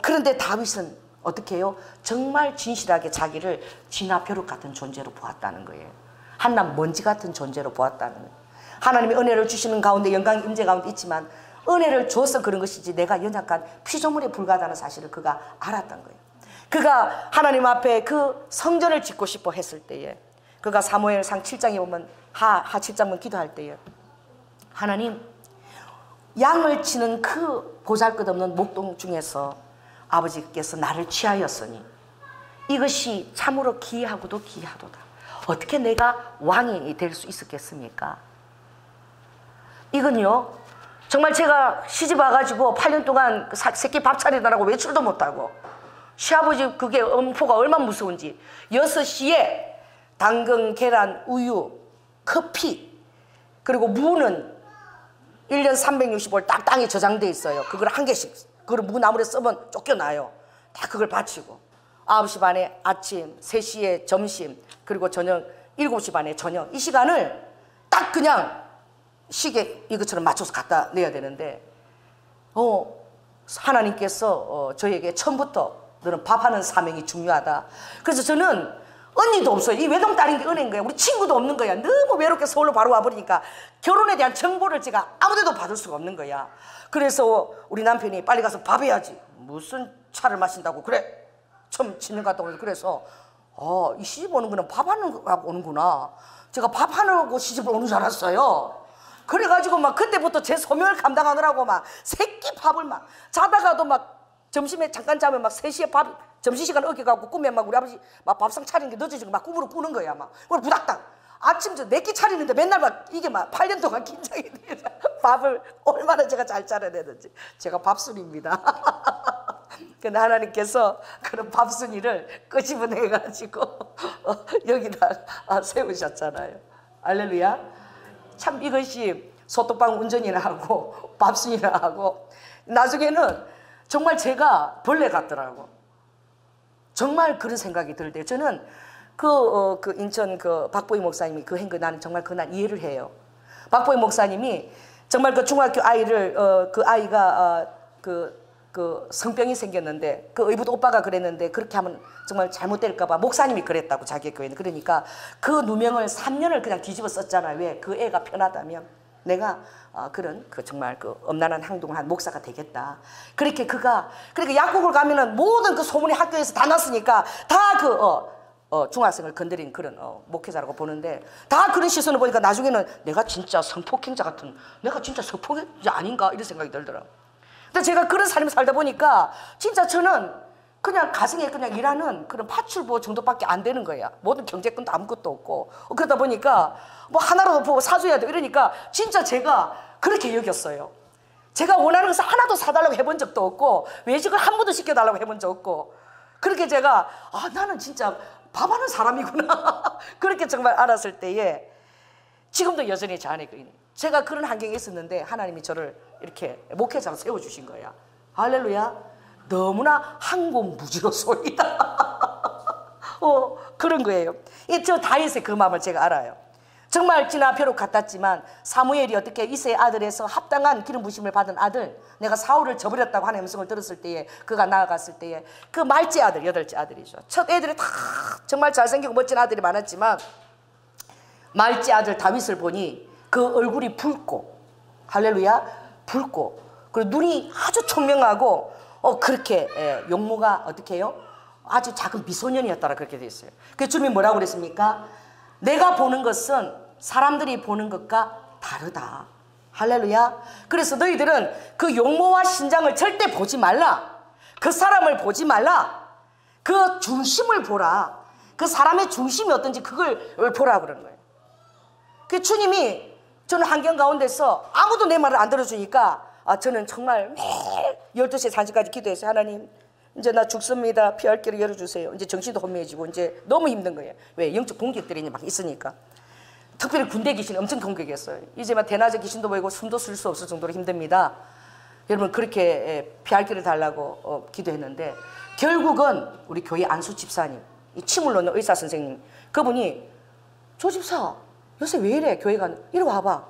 그런데 다윗은 어떻게 해요? 정말 진실하게 자기를 쥐나 벼룩 같은 존재로 보았다는 거예요. 한낱 먼지 같은 존재로 보았다는 거예요. 하나님이 은혜를 주시는 가운데 영광의 임재 가운데 있지만 은혜를 줘서 그런 것이지 내가 연약한 피조물에 불과하다는 사실을 그가 알았던 거예요. 그가 하나님 앞에 그 성전을 짓고 싶어 했을 때에 그가 사무엘상 7장에 보면 하 7장은 기도할 때에 하나님 양을 치는 그 보잘것없는 목동 중에서 아버지께서 나를 취하였으니 이것이 참으로 기이하고도 기이하도다. 어떻게 내가 왕이 될 수 있었겠습니까? 이건요 정말 제가 시집 와가지고 8년 동안 새끼 밥 차리느라고 외출도 못하고 시아버지 그게 엄포가 얼마나 무서운지 6시에 당근, 계란, 우유, 커피 그리고 무는 1년 365일 딱 땅에 저장돼 있어요. 그걸 한 개씩 그걸 무나물에 써면 쫓겨나요. 다 그걸 바치고 9시 반에 아침, 3시에 점심 그리고 저녁 7시 반에 저녁 이 시간을 딱 그냥 시계 이것처럼 맞춰서 갖다 내야 되는데 하나님께서 저에게 처음부터 너는 밥하는 사명이 중요하다. 그래서 저는 언니도 없어요. 이 외동딸인 게 은혜인 거야. 우리 친구도 없는 거야. 너무 외롭게 서울로 바로 와버리니까 결혼에 대한 정보를 제가 아무데도 받을 수가 없는 거야. 그래서 우리 남편이 빨리 가서 밥 해야지. 무슨 차를 마신다고 그래. 처음 짓는 갔다 오는데 그래서 이 시집 오는 거는 밥하는 거하고 오는구나. 제가 밥하는 시집을 오는 줄 알았어요. 그래가지고 막 그때부터 제 소명을 감당하느라고 막 새끼 밥을 막 자다가도 막 점심에 잠깐 자면 막 3시에 밥 점심시간 어겨갖고 꾸면 막 우리 아버지 막 밥상 차리는 게 늦어지고 막 꿈으로 꾸는 거야 막. 그걸 부닥닥 아침 저 4끼 차리는데 맨날 막 이게 막 8년 동안 긴장이 돼서 밥을 얼마나 제가 잘 차려내는지. 제가 밥순이입니다. 근데 하나님께서 그런 밥순이를 끄집어내가지고 여기다 세우셨잖아요. 할렐루야. 참 이것이 소떡방 운전이나 하고 밥순이나 하고 나중에는 정말 제가 벌레 같더라고. 정말 그런 생각이 들 때 저는 그 인천 그 박보희 목사님이 그 한 거 나는 정말 그날 이해를 해요. 박보희 목사님이 정말 그 중학교 아이를 그 아이가 그 성병이 생겼는데 그 의붓 오빠가 그랬는데 그렇게 하면 정말 잘못될까 봐 목사님이 그랬다고 자기 교회는. 그러니까 그 누명을 3년을 그냥 뒤집어 썼잖아요. 왜? 그 애가 편하다면 내가 그런 그 정말 그 엄난한 행동한 목사가 되겠다. 그렇게 그가 그러니까 약국을 가면은 모든 그 소문이 학교에서 다 났으니까 다 중학생을 건드린 그런 목회자라고 보는데 다 그런 시선을 보니까 나중에는 내가 진짜 성폭행자 같은 내가 진짜 성폭행자 아닌가 이런 생각이 들더라고요. 근데 제가 그런 삶을 살다 보니까 진짜 저는 그냥 가정에 그냥 일하는 그런 파출부 정도밖에 안 되는 거야. 모든 경제권도 아무것도 없고 그러다 보니까 뭐 하나라도 보고 사줘야 돼 이러니까 진짜 제가 그렇게 여겼어요. 제가 원하는 것을 하나도 사달라고 해본 적도 없고 외식을 한 번도 시켜달라고 해본 적 없고 그렇게 제가 나는 진짜 밥하는 사람이구나 그렇게 정말 알았을 때에 지금도 여전히 제 안에 제가 그런 환경에 있었는데 하나님이 저를 이렇게 목회자로 세워주신 거야. 할렐루야. 너무나 항공무지로소이다. 그런 거예요. 저 다윗의 그 마음을 제가 알아요. 정말 지나 벼룩 같았지만 사무엘이 어떻게 이새의 아들에서 합당한 기름 부심을 받은 아들 내가 사울을 저버렸다고 하는 음성을 들었을 때에 그가 나아갔을 때에 그 말째 아들 8째 아들이죠. 첫 애들이 다 정말 잘생기고 멋진 아들이 많았지만 말째 아들 다윗을 보니 그 얼굴이 붉고 할렐루야 붉고 그리고 눈이 아주 총명하고 그렇게 용모가 어떻게 해요? 아주 작은 미소년이었다라 그렇게 되어 있어요. 그래서 주님이 뭐라고 그랬습니까? 내가 보는 것은 사람들이 보는 것과 다르다. 할렐루야. 그래서 너희들은 그 용모와 신장을 절대 보지 말라. 그 사람을 보지 말라. 그 중심을 보라. 그 사람의 중심이 어떤지 그걸 보라 그러는 거예요. 그 주님이 저는 환경 가운데서 아무도 내 말을 안 들어주니까 저는 정말 매일 12시에 3시까지 기도해서 하나님 이제 나 죽습니다. 피할 길을 열어주세요. 이제 정신도 혼미해지고 이제 너무 힘든 거예요. 왜? 영적 공격들이 막 있으니까. 특별히 군대 귀신 엄청 공격했어요. 이제 막 대낮에 귀신도 보이고 숨도 쉴 수 없을 정도로 힘듭니다. 여러분 그렇게 피할 길을 달라고 기도했는데 결국은 우리 교회 안수 집사님 이 침을 놓는 의사 선생님 그분이 조 집사 요새 왜 이래 교회가 이리 와봐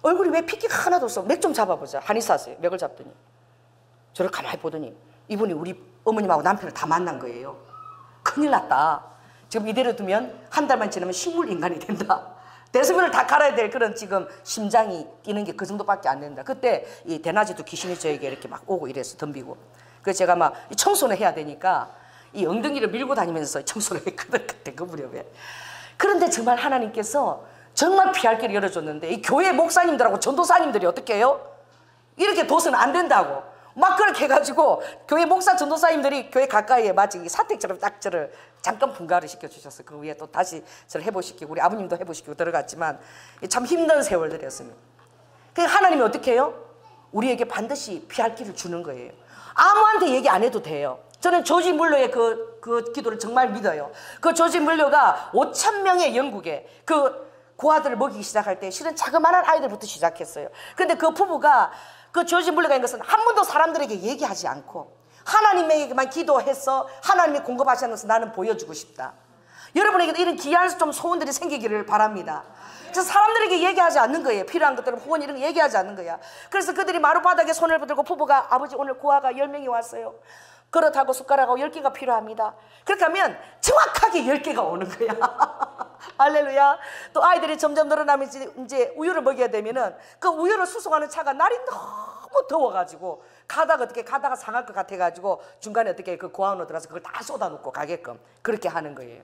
얼굴이 왜 핏기가 하나도 없어 맥 좀 잡아보자 한의사세요. 맥을 잡더니 저를 가만히 보더니 이분이 우리 어머님하고 남편을 다 만난 거예요. 큰일 났다. 지금 이대로 두면 한 달만 지나면 식물 인간이 된다. 대소변을 다 갈아야 될 그런 지금 심장이 뛰는 게 그 정도밖에 안 된다. 그때 이 대낮에도 귀신이 저에게 이렇게 막 오고 이래서 덤비고 그래서 제가 막 청소를 해야 되니까 이 엉덩이를 밀고 다니면서 청소를 했거든 그때 그 무렵에. 그런데 정말 하나님께서 정말 피할 길을 열어줬는데 이 교회 목사님들하고 전도사님들이 어떻게 해요? 이렇게 둬서는 안 된다고 막 그렇게 해가지고 교회 목사 전도사님들이 교회 가까이에 마치 사택처럼 딱 저를 잠깐 분가를 시켜주셨어요. 그 위에 또 다시 저를 회복시키고 우리 아버님도 회복시키고 들어갔지만 참 힘든 세월들이었습니다. 그러니까 하나님이 어떻게 해요? 우리에게 반드시 피할 길을 주는 거예요. 아무한테 얘기 안 해도 돼요. 저는 조지 물러의 그 기도를 정말 믿어요. 그 조지 물러가 5,000명의 영국에 그 고아들을 먹이기 시작할 때 실은 자그마한 아이들부터 시작했어요. 그런데 그 부부가 그 조지 물러가 있는 것은 한 번도 사람들에게 얘기하지 않고 하나님에게만 기도해서 하나님이 공급하시는 것을 나는 보여주고 싶다. 여러분에게도 이런 귀한 좀 소원들이 생기기를 바랍니다. 그래서 사람들에게 얘기하지 않는 거예요. 필요한 것들은 후원 이런 거 얘기하지 않는 거야. 그래서 그들이 마룻바닥에 손을 붙들고 부부가 아버지 오늘 고아가 10명이 왔어요. 그릇하고 숟가락하고 10개가 필요합니다. 그렇게 하면 정확하게 10개가 오는 거야. 할렐루야. 또 아이들이 점점 늘어나면 이제 우유를 먹여야 되면은 그 우유를 수송하는 차가 날이 너무 더워가지고 가다가 상할 것 같아가지고 중간에 어떻게 그 고아원으로 들어가서 그걸 다 쏟아놓고 가게끔 그렇게 하는 거예요.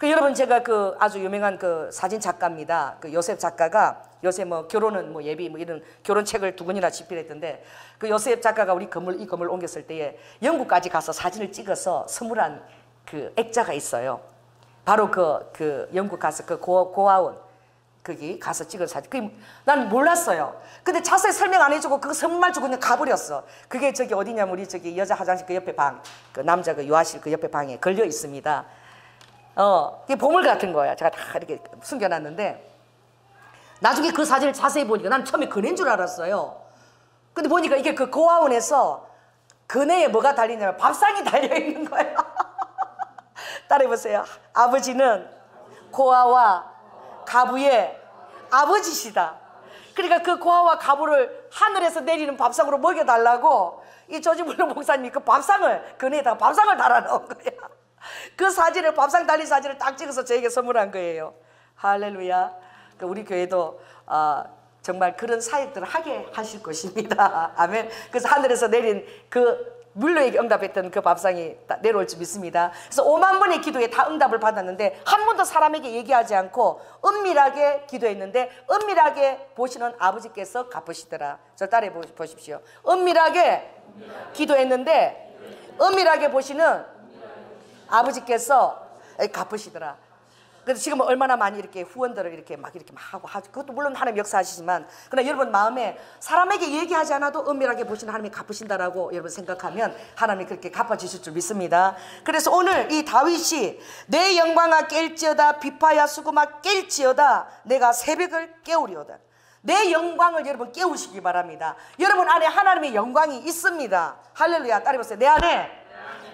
여러분 제가 그 아주 유명한 그 사진 작가입니다. 그 요셉 작가가 요새 뭐 결혼은 뭐 예비 뭐 이런 결혼책을 2권이나 집필했던데 그 요셉 작가가 우리 이 건물 옮겼을 때에 영국까지 가서 사진을 찍어서 선물한 그 액자가 있어요. 바로 그 영국 가서 그 고아원 거기 가서 찍은 사진. 난 몰랐어요. 근데 자세히 설명 안 해주고 그거 선물만 주고 그냥 가버렸어. 그게 저기 어디냐면 우리 저기 여자 화장실 그 옆에 방, 그 남자 그 유아실 그 옆에 방에 걸려 있습니다. 이게 보물 같은 거야. 제가 다 이렇게 숨겨놨는데 나중에 그 사진을 자세히 보니까 난 처음에 그네인 줄 알았어요. 근데 보니까 이게 그 고아원에서 그네에 뭐가 달리냐면 밥상이 달려있는 거야. 따라해보세요. 아버지는 고아와 가부의 아버지시다. 그러니까 그 고아와 가부를 하늘에서 내리는 밥상으로 먹여달라고 이 조지 물러 목사님이 그 밥상을 그네에다가 밥상을 달아놓은 거야. 그 사진을 밥상 달린 사진을 딱 찍어서 저에게 선물한 거예요. 할렐루야. 우리 교회도 정말 그런 사역들을 하게 하실 것입니다. 아멘. 그래서 하늘에서 내린 그 물로에게 응답했던 그 밥상이 내려올 줄 믿습니다. 그래서 5만 번의 기도에 다 응답을 받았는데 한 번도 사람에게 얘기하지 않고 은밀하게 기도했는데 은밀하게 보시는 아버지께서 갚으시더라. 저 따라해 보십시오. 은밀하게 기도했는데 은밀하게 보시는 아버지께서 갚으시더라. 그래서 지금 얼마나 많이 이렇게 후원들을 이렇게 막 하고 하죠. 그것도 물론 하나님 역사하시지만, 그러나 여러분 마음에 사람에게 얘기하지 않아도 은밀하게 보시는 하나님이 갚으신다라고 여러분 생각하면 하나님이 그렇게 갚아주실 줄 믿습니다. 그래서 오늘 이 다윗이 내 영광아 깰지어다 비파야 수금아 깰지어다 내가 새벽을 깨우리오다. 내 영광을 여러분 깨우시기 바랍니다. 여러분 안에 하나님의 영광이 있습니다. 할렐루야. 따라해보세요. 내 안에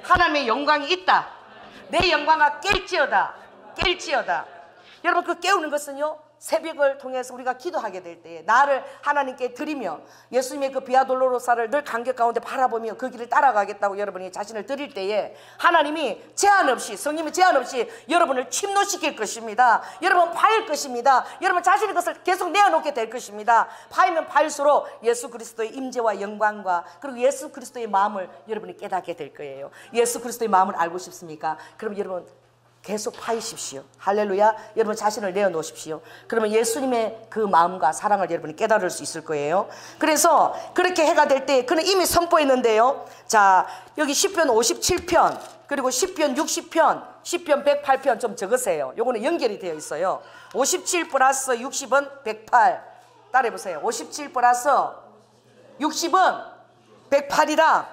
하나님의 영광이 있다. 내 영광아 깰지어다. 깰지어다. 여러분 그 깨우는 것은요, 새벽을 통해서 우리가 기도하게 될 때에 나를 하나님께 드리며 예수님의 그 비아 돌로로사를 늘 감격 가운데 바라보며 그 길을 따라가겠다고 여러분이 자신을 드릴 때에 하나님이 제한 없이, 성령님이 제한 없이 여러분을 침노시킬 것입니다. 여러분 파일 것입니다. 여러분 자신의 것을 계속 내어놓게 될 것입니다. 파이면 파일수록 예수 그리스도의 임재와 영광과 그리고 예수 그리스도의 마음을 여러분이 깨닫게 될 거예요. 예수 그리스도의 마음을 알고 싶습니까? 그럼 여러분 계속 파이십시오. 할렐루야. 여러분 자신을 내어놓으십시오. 그러면 예수님의 그 마음과 사랑을 여러분이 깨달을 수 있을 거예요. 그래서 그렇게 해가 될 때 그는 이미 선포했는데요. 자, 여기 시편 57편 그리고 시편 60편 시편 108편 좀 적으세요. 요거는 연결이 되어 있어요. 57 플러스 60은 108. 따라해보세요. 57 플러스 60은 108이라.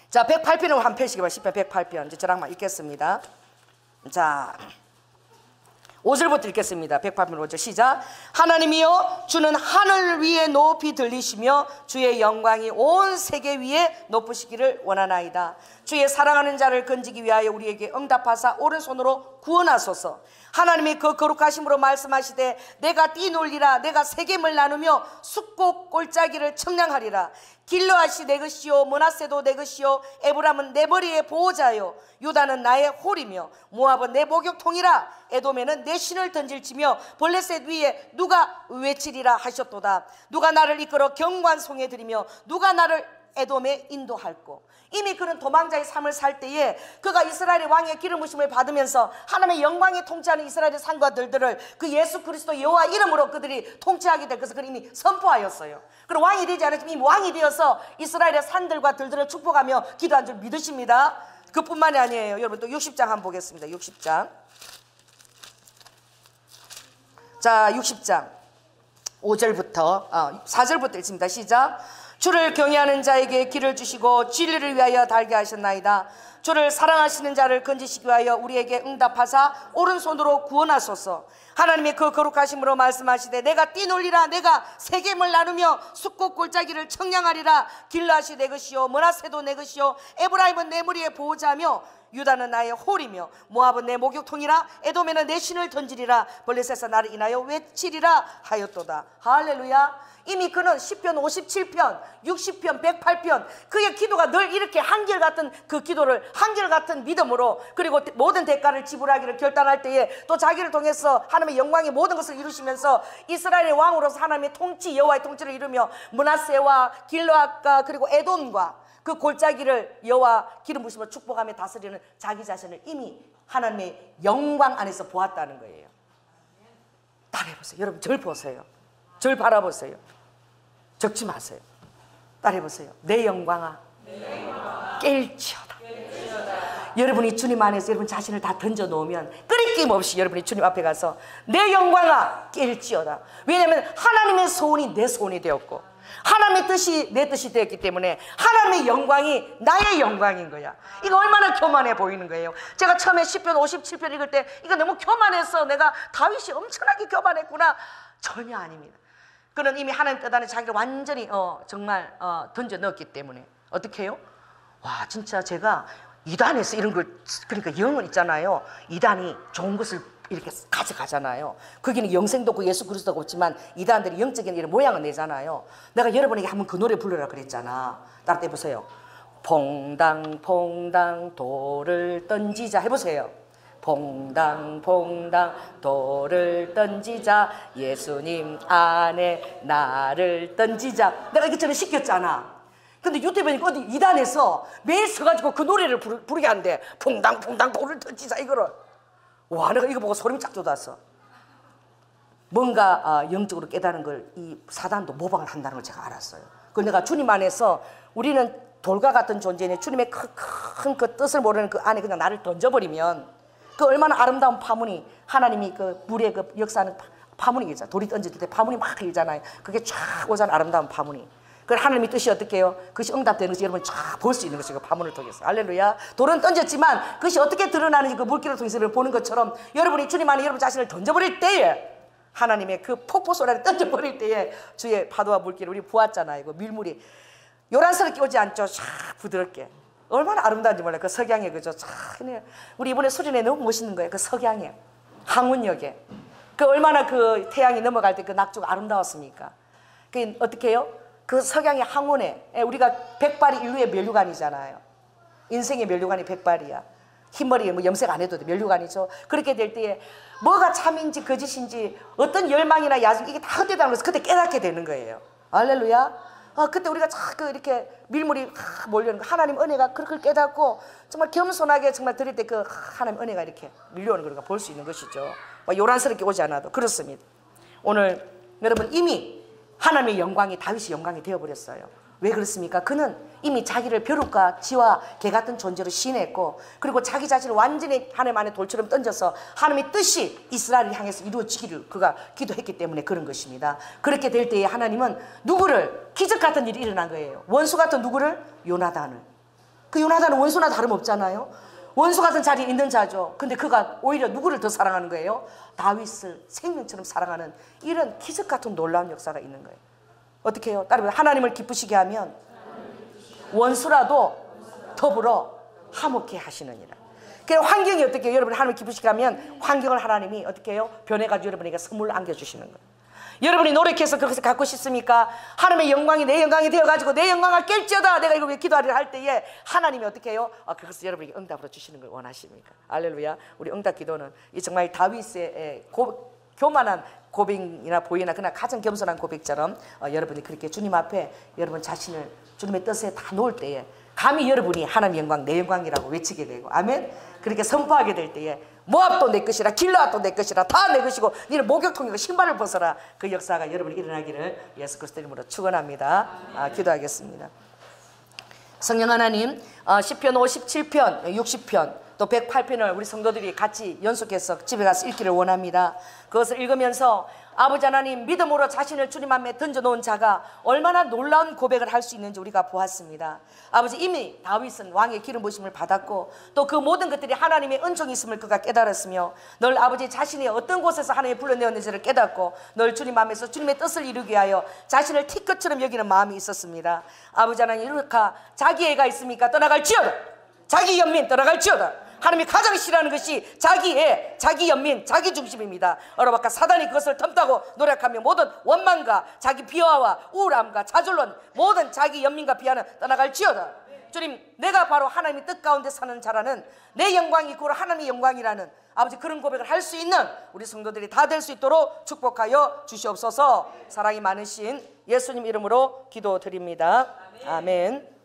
자, 108편을 한 편씩 해봐. 시편 108편 이제 저랑만 읽겠습니다. 자, 5절부터 읽겠습니다. 108편 5절 시작. 하나님이여 주는 하늘 위에 높이 들리시며 주의 영광이 온 세계 위에 높으시기를 원하나이다. 주의 사랑하는 자를 건지기 위하여 우리에게 응답하사 오른손으로 구원하소서. 하나님이 그 거룩하심으로 말씀하시되 내가 뛰놀리라. 내가 세겜을 나누며 숫곡 골짜기를 청량하리라. 길르앗이 내 것이요 므낫세도 내 것이요 에브람은 내 머리의 보호자요 유다는 나의 홀이며 모압은 내 목욕통이라. 에돔에는 내 신을 던질지며 블레셋 위에 누가 외치리라 하셨도다. 누가 나를 이끌어 경관송에 드리며 누가 나를 에돔에 인도할꼬. 이미 그는 도망자의 삶을 살 때에 그가 이스라엘의 왕의 기름 부심을 받으면서 하나님의 영광이 통치하는 이스라엘의 산과 들들을 그 예수 그리스도 여호와 이름으로 그들이 통치하게 될 것을 그는 이미 선포하였어요. 그리고 왕이 되지 않았지만 이미 왕이 되어서 이스라엘의 산들과 들들을 축복하며 기도한 줄 믿으십니다. 그뿐만이 아니에요. 여러분 또 60장 한번 보겠습니다. 60장. 자, 60장 5절부터 4절부터 읽습니다. 시작. 주를 경외하는 자에게 길을 주시고 진리를 위하여 달게 하셨나이다. 주를 사랑하시는 자를 건지시기 위하여 우리에게 응답하사 오른손으로 구원하소서. 하나님의 그 거룩하심으로 말씀하시되 내가 뛰놀리라. 내가 세겜을 나누며 숫곡 골짜기를 청량하리라. 길르앗이 내 것이요 므낫세도 내 것이요 에브라임은 내 머리의 보호자며 유다는 나의 홀이며 모압은 내 목욕통이라. 에돔에는 내 신을 던지리라. 블레셋에서 나를 인하여 외치리라 하였도다. 할렐루야. 이미 그는 시편 57편 60편 108편 그의 기도가 늘 이렇게 한결같은 그 기도를 한결같은 믿음으로 그리고 모든 대가를 지불하기를 결단할 때에 또 자기를 통해서 하나님의 영광의 모든 것을 이루시면서 이스라엘의 왕으로서 하나님의 통치 여호와의 통치를 이루며 므낫세와 길르앗과 그리고 에돔과 그 골짜기를 여호와 기름 부심으로 축복하며 다스리는 자기 자신을 이미 하나님의 영광 안에서 보았다는 거예요. 따라해보세요. 여러분 절 보세요. 절 바라보세요. 적지 마세요. 따라해보세요. 내 영광아 깰지어다. 여러분이 주님 안에서 여러분 자신을 다 던져놓으면 끄리낌 없이 여러분이 주님 앞에 가서 내 영광아 깰지어다. 왜냐하면 하나님의 소원이 내 소원이 되었고 하나님의 뜻이 내 뜻이 되었기 때문에 하나님의 영광이 나의 영광인 거야. 이거 얼마나 교만해 보이는 거예요. 제가 처음에 시편 57편 읽을 때 이거 너무 교만해서 내가 다윗이 엄청나게 교만했구나. 전혀 아닙니다. 그는 이미 하나님 뜻 안에 자기를 완전히 정말 던져 넣었기 때문에 어떻게 해요? 와 진짜 제가 이단에서 이런 걸 그러니까 영은 있잖아요. 이단이 좋은 것을 이렇게 가져가잖아요. 거기는 영생도 없고 예수 그리스도가 없지만 이단들이 영적인 이런 모양을 내잖아요. 내가 여러분에게 한번 그 노래 부르라 그랬잖아. 따라 해보세요. 퐁당퐁당 돌을 던지자 해보세요. 퐁당퐁당 돌을 던지자 예수님 안에 나를 던지자. 내가 이것처럼 시켰잖아. 근데 유태변이 어디 이단에서 매일 서가지고 그 노래를 부르게 한대. 퐁당퐁당 돌을 던지자 이거를. 와, 내가 이거 보고 소름이 쫙 돋았어. 뭔가 영적으로 깨달은 걸 이 사단도 모방을 한다는 걸 제가 알았어요. 그 내가 주님 안에서 우리는 돌과 같은 존재니 주님의 큰 그 뜻을 모르는 그 안에 그냥 나를 던져버리면 그 얼마나 아름다운 파문이 하나님이 그 물의 그 역사하는 파문이겠죠. 돌이 던질 때 파문이 막 일잖아요. 그게 쫙 오잖아. 아름다운 파문이. 그 하나님의 뜻이 어떻게 해요? 그것이 응답되는 것이 여러분 쫙 볼 수 있는 것이고 파문을 통해서. 할렐루야. 돌은 던졌지만 그것이 어떻게 드러나는지 그 물길을 통해서 보는 것처럼 여러분이 주님 안에 여러분 자신을 던져버릴 때에 하나님의 그 폭포 소리를 던져버릴 때에 주의 파도와 물길을 우리 보았잖아요. 그 밀물이 요란스럽게 오지 않죠. 쫙 부드럽게. 얼마나 아름다운지 몰라요. 그 석양에 그죠. 쫙. 우리 이번에 수련회 너무 멋있는 거예요. 그 석양에 항운역에 그 얼마나 그 태양이 넘어갈 때 그 낙조가 아름다웠습니까? 그 어떻게 해요? 그 석양의 항원에 우리가 백발이 인류의 면류관이잖아요. 인생의 면류관이 백발이야. 흰머리에 뭐 염색 안 해도 돼. 면류관이죠. 그렇게 될 때에 뭐가 참인지 거짓인지 어떤 열망이나 야심 이게 다 헛되다는 것을 그때 깨닫게 되는 거예요. 할렐루야. 그때 우리가 자꾸 이렇게 밀물이 몰려오는 거 하나님 은혜가 그걸 깨닫고 정말 겸손하게 정말 드릴 때 그 하나님 은혜가 이렇게 밀려오는 걸 우리가 볼 수 있는 것이죠. 요란스럽게 오지 않아도 그렇습니다. 오늘 여러분 이미 하나님의 영광이 다윗의 영광이 되어버렸어요. 왜 그렇습니까? 그는 이미 자기를 벼룩과 쥐와 개 같은 존재로 시인했고 그리고 자기 자신을 완전히 하나님 안에 돌처럼 던져서 하나님의 뜻이 이스라엘을 향해서 이루어지기를 그가 기도했기 때문에 그런 것입니다. 그렇게 될 때에 하나님은 누구를 기적 같은 일이 일어난 거예요. 원수 같은 누구를? 요나단을. 그 요나단은 원수나 다름없잖아요. 원수 같은 자리에 있는 자죠. 근데 그가 오히려 누구를 더 사랑하는 거예요? 다윗을 생명처럼 사랑하는 이런 기적 같은 놀라운 역사가 있는 거예요. 어떻게 해요? 따르면 하나님을 기쁘시게 하면 원수라도 더불어 화목해 하시느니라. 그 환경이 어떻게 해요? 여러분 하나님을 기쁘시게 하면 환경을 하나님이 어떻게 해요? 변해가지고 여러분에게 선물을 안겨주시는 거예요. 여러분이 노력해서 그것을 갖고 싶습니까? 하나님의 영광이 내 영광이 되어가지고 내 영광을 깰지어다 내가 이거 왜 기도하리라 할 때에 하나님이 어떻게 해요? 그것을 여러분에게 응답으로 주시는 걸 원하십니까? 할렐루야. 우리 응답 기도는 이 정말 다윗의 교만한 고백이나 보이나 그러나 가장 겸손한 고백처럼 여러분이 그렇게 주님 앞에 여러분 자신을 주님의 뜻에 다 놓을 때에 감히 여러분이 하나님의 영광 내 영광이라고 외치게 되고 아멘. 그렇게 선포하게 될 때에 모압도 내 것이라 길라앗도 내 것이라 다 내 것이고 니는 목욕통이고 신발을 벗어라. 그 역사가 여러분이 일어나기를 예수 그리스도 이름으로 축원합니다. 기도하겠습니다. 성령 하나님 시편 57편 60편 또 108편을 우리 성도들이 같이 연속해서 집에 가서 읽기를 원합니다. 그것을 읽으면서 아버지 하나님 믿음으로 자신을 주님 앞에 던져놓은 자가 얼마나 놀라운 고백을 할 수 있는지 우리가 보았습니다. 아버지 이미 다윗은 왕의 기름 부으심을 받았고 또 그 모든 것들이 하나님의 은총이 있음을 그가 깨달았으며 늘 아버지 자신이 어떤 곳에서 하나님이 불러내었는지를 깨닫고 늘 주님 앞에서 주님의 뜻을 이루기 위하여 자신을 티끌처럼 여기는 마음이 있었습니다. 아버지 하나님 이렇게 자기 애가 있습니까? 떠나갈지어다. 자기 연민 떠나갈지어다. 하나님이 가장 싫어하는 것이 자기 애, 자기 연민, 자기 중심입니다. 어라바카 사단이 그것을 틈타고 노력하며 모든 원망과 자기 비하와 우울함과 자존론 모든 자기 연민과 비하는 떠나갈지어다. 주님 내가 바로 하나님의 뜻 가운데 사는 자라는 내 영광이 있고 하나님의 영광이라는 아버지 그런 고백을 할 수 있는 우리 성도들이 다 될 수 있도록 축복하여 주시옵소서. 사랑이 많으신 예수님 이름으로 기도드립니다. 아멘.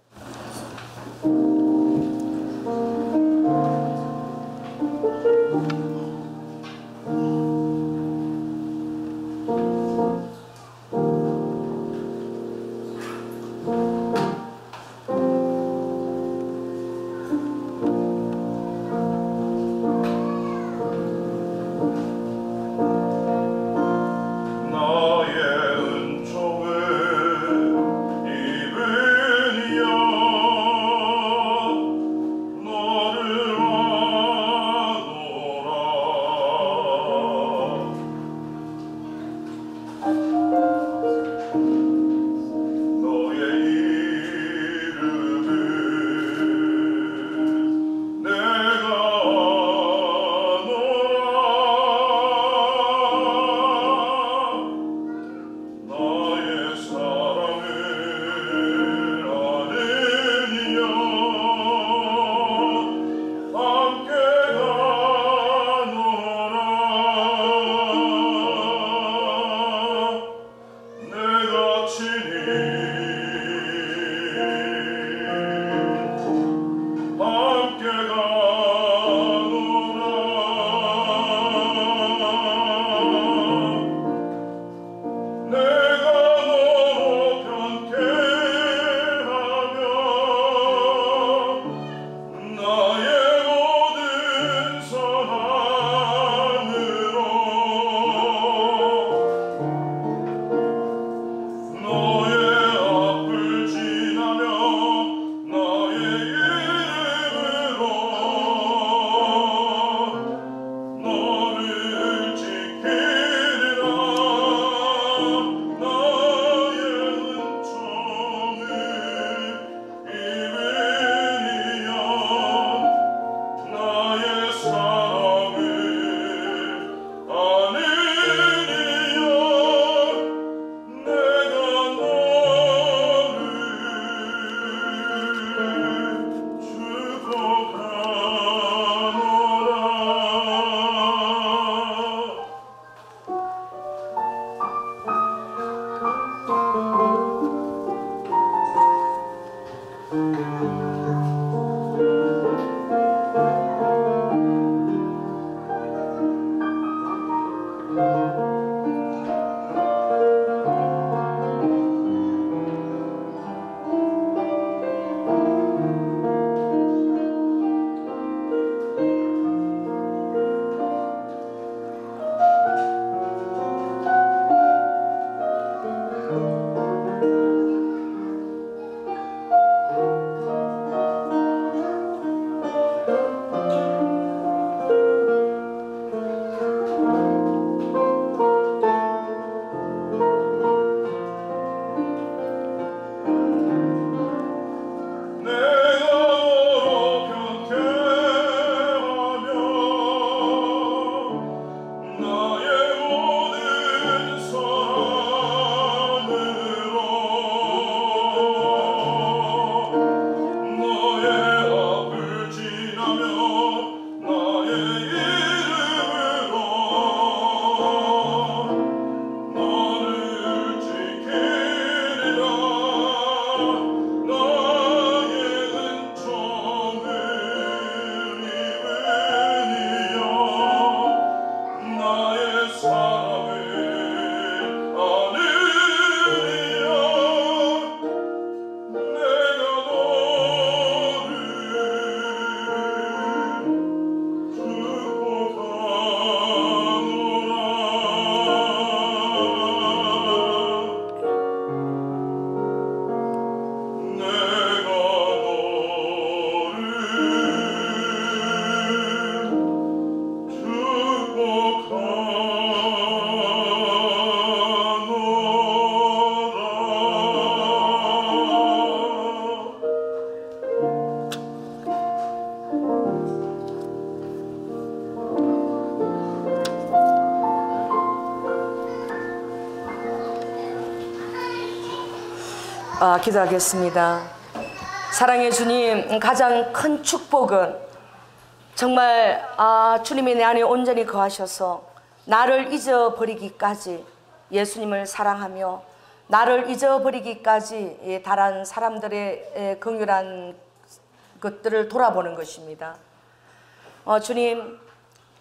기도하겠습니다. 사랑의 주님, 가장 큰 축복은 정말 주님이 내 안에 온전히 거하셔서 나를 잊어버리기까지 예수님을 사랑하며 나를 잊어버리기까지 다른 사람들의 긍휼한 것들을 돌아보는 것입니다. 주님,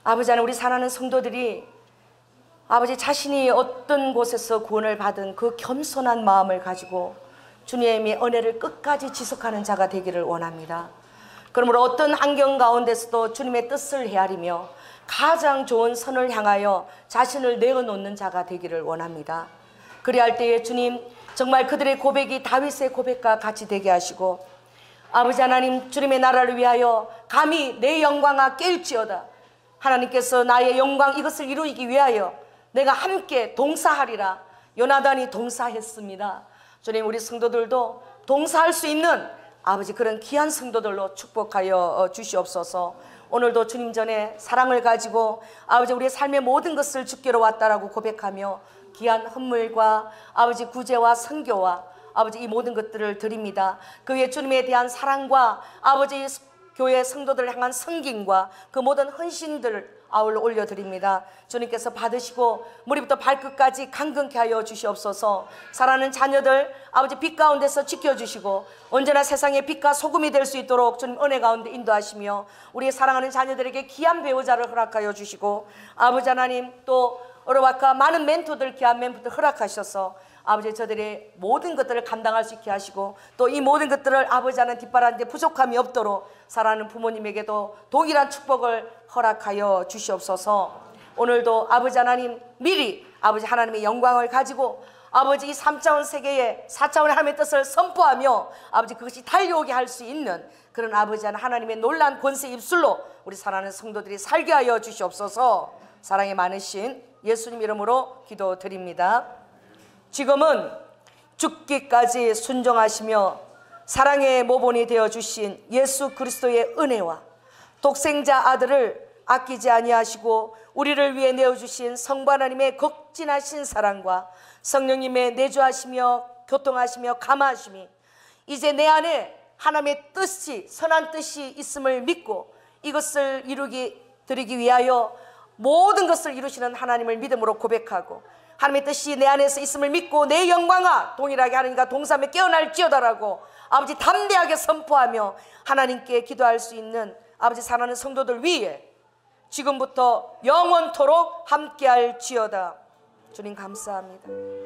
아버지 안에 우리 사랑하는 성도들이 아버지 자신이 어떤 곳에서 구원을 받은 그 겸손한 마음을 가지고 주님의 은혜를 끝까지 지속하는 자가 되기를 원합니다. 그러므로 어떤 환경 가운데서도 주님의 뜻을 헤아리며 가장 좋은 선을 향하여 자신을 내어놓는 자가 되기를 원합니다. 그리할 때에 주님, 정말 그들의 고백이 다윗의 고백과 같이 되게 하시고 아버지 하나님, 주님의 나라를 위하여 감히 내 영광아 깰지어다. 하나님께서 나의 영광 이것을 이루기 위하여 내가 함께 동사하리라. 요나단이 동사했습니다. 주님, 우리 성도들도 동사할 수 있는 아버지 그런 귀한 성도들로 축복하여 주시옵소서. 오늘도 주님 전에 사랑을 가지고 아버지 우리의 삶의 모든 것을 주께로 왔다라고 고백하며 귀한 헌물과 아버지 구제와 선교와 아버지 이 모든 것들을 드립니다. 그 위에 주님에 대한 사랑과 아버지 교회 성도들을 향한 섬김과 그 모든 헌신들을 아울러 올려드립니다. 주님께서 받으시고 머리부터 발끝까지 강건케 하여 주시옵소서. 사랑하는 자녀들 아버지 빛 가운데서 지켜주시고 언제나 세상의 빛과 소금이 될 수 있도록 주님 은혜 가운데 인도하시며 우리의 사랑하는 자녀들에게 귀한 배우자를 허락하여 주시고 아버지 하나님 또 어려와카 많은 멘토들 귀한 멘토들 허락하셔서 아버지 저들의 모든 것들을 감당할 수 있게 하시고 또 이 모든 것들을 아버지 하나님 뒷바라지에 부족함이 없도록 사랑하는 부모님에게도 동일한 축복을 허락하여 주시옵소서. 오늘도 아버지 하나님 미리 아버지 하나님의 영광을 가지고 아버지 이 3차원 세계에 4차원의 하나님의 뜻을 선포하며 아버지 그것이 달려오게 할 수 있는 그런 아버지 하나님의 놀라운 권세 입술로 우리 사랑하는 성도들이 살게 하여 주시옵소서. 사랑이 많으신 예수님 이름으로 기도드립니다. 지금은 죽기까지 순종하시며 사랑의 모본이 되어주신 예수 그리스도의 은혜와 독생자 아들을 아끼지 아니하시고 우리를 위해 내어주신 성부 하나님의 극진하신 사랑과 성령님의 내주하시며 교통하시며 감화하심이 이제 내 안에 하나님의 뜻이 선한 뜻이 있음을 믿고 이것을 드리기 위하여 모든 것을 이루시는 하나님을 믿음으로 고백하고 하나님의 뜻이 내 안에서 있음을 믿고 내 영광아 동일하게 하나님과 동삼에 깨어날지어다라고 아버지 담대하게 선포하며 하나님께 기도할 수 있는 아버지 사랑하는 성도들 위에 지금부터 영원토록 함께할지어다. 주님 감사합니다.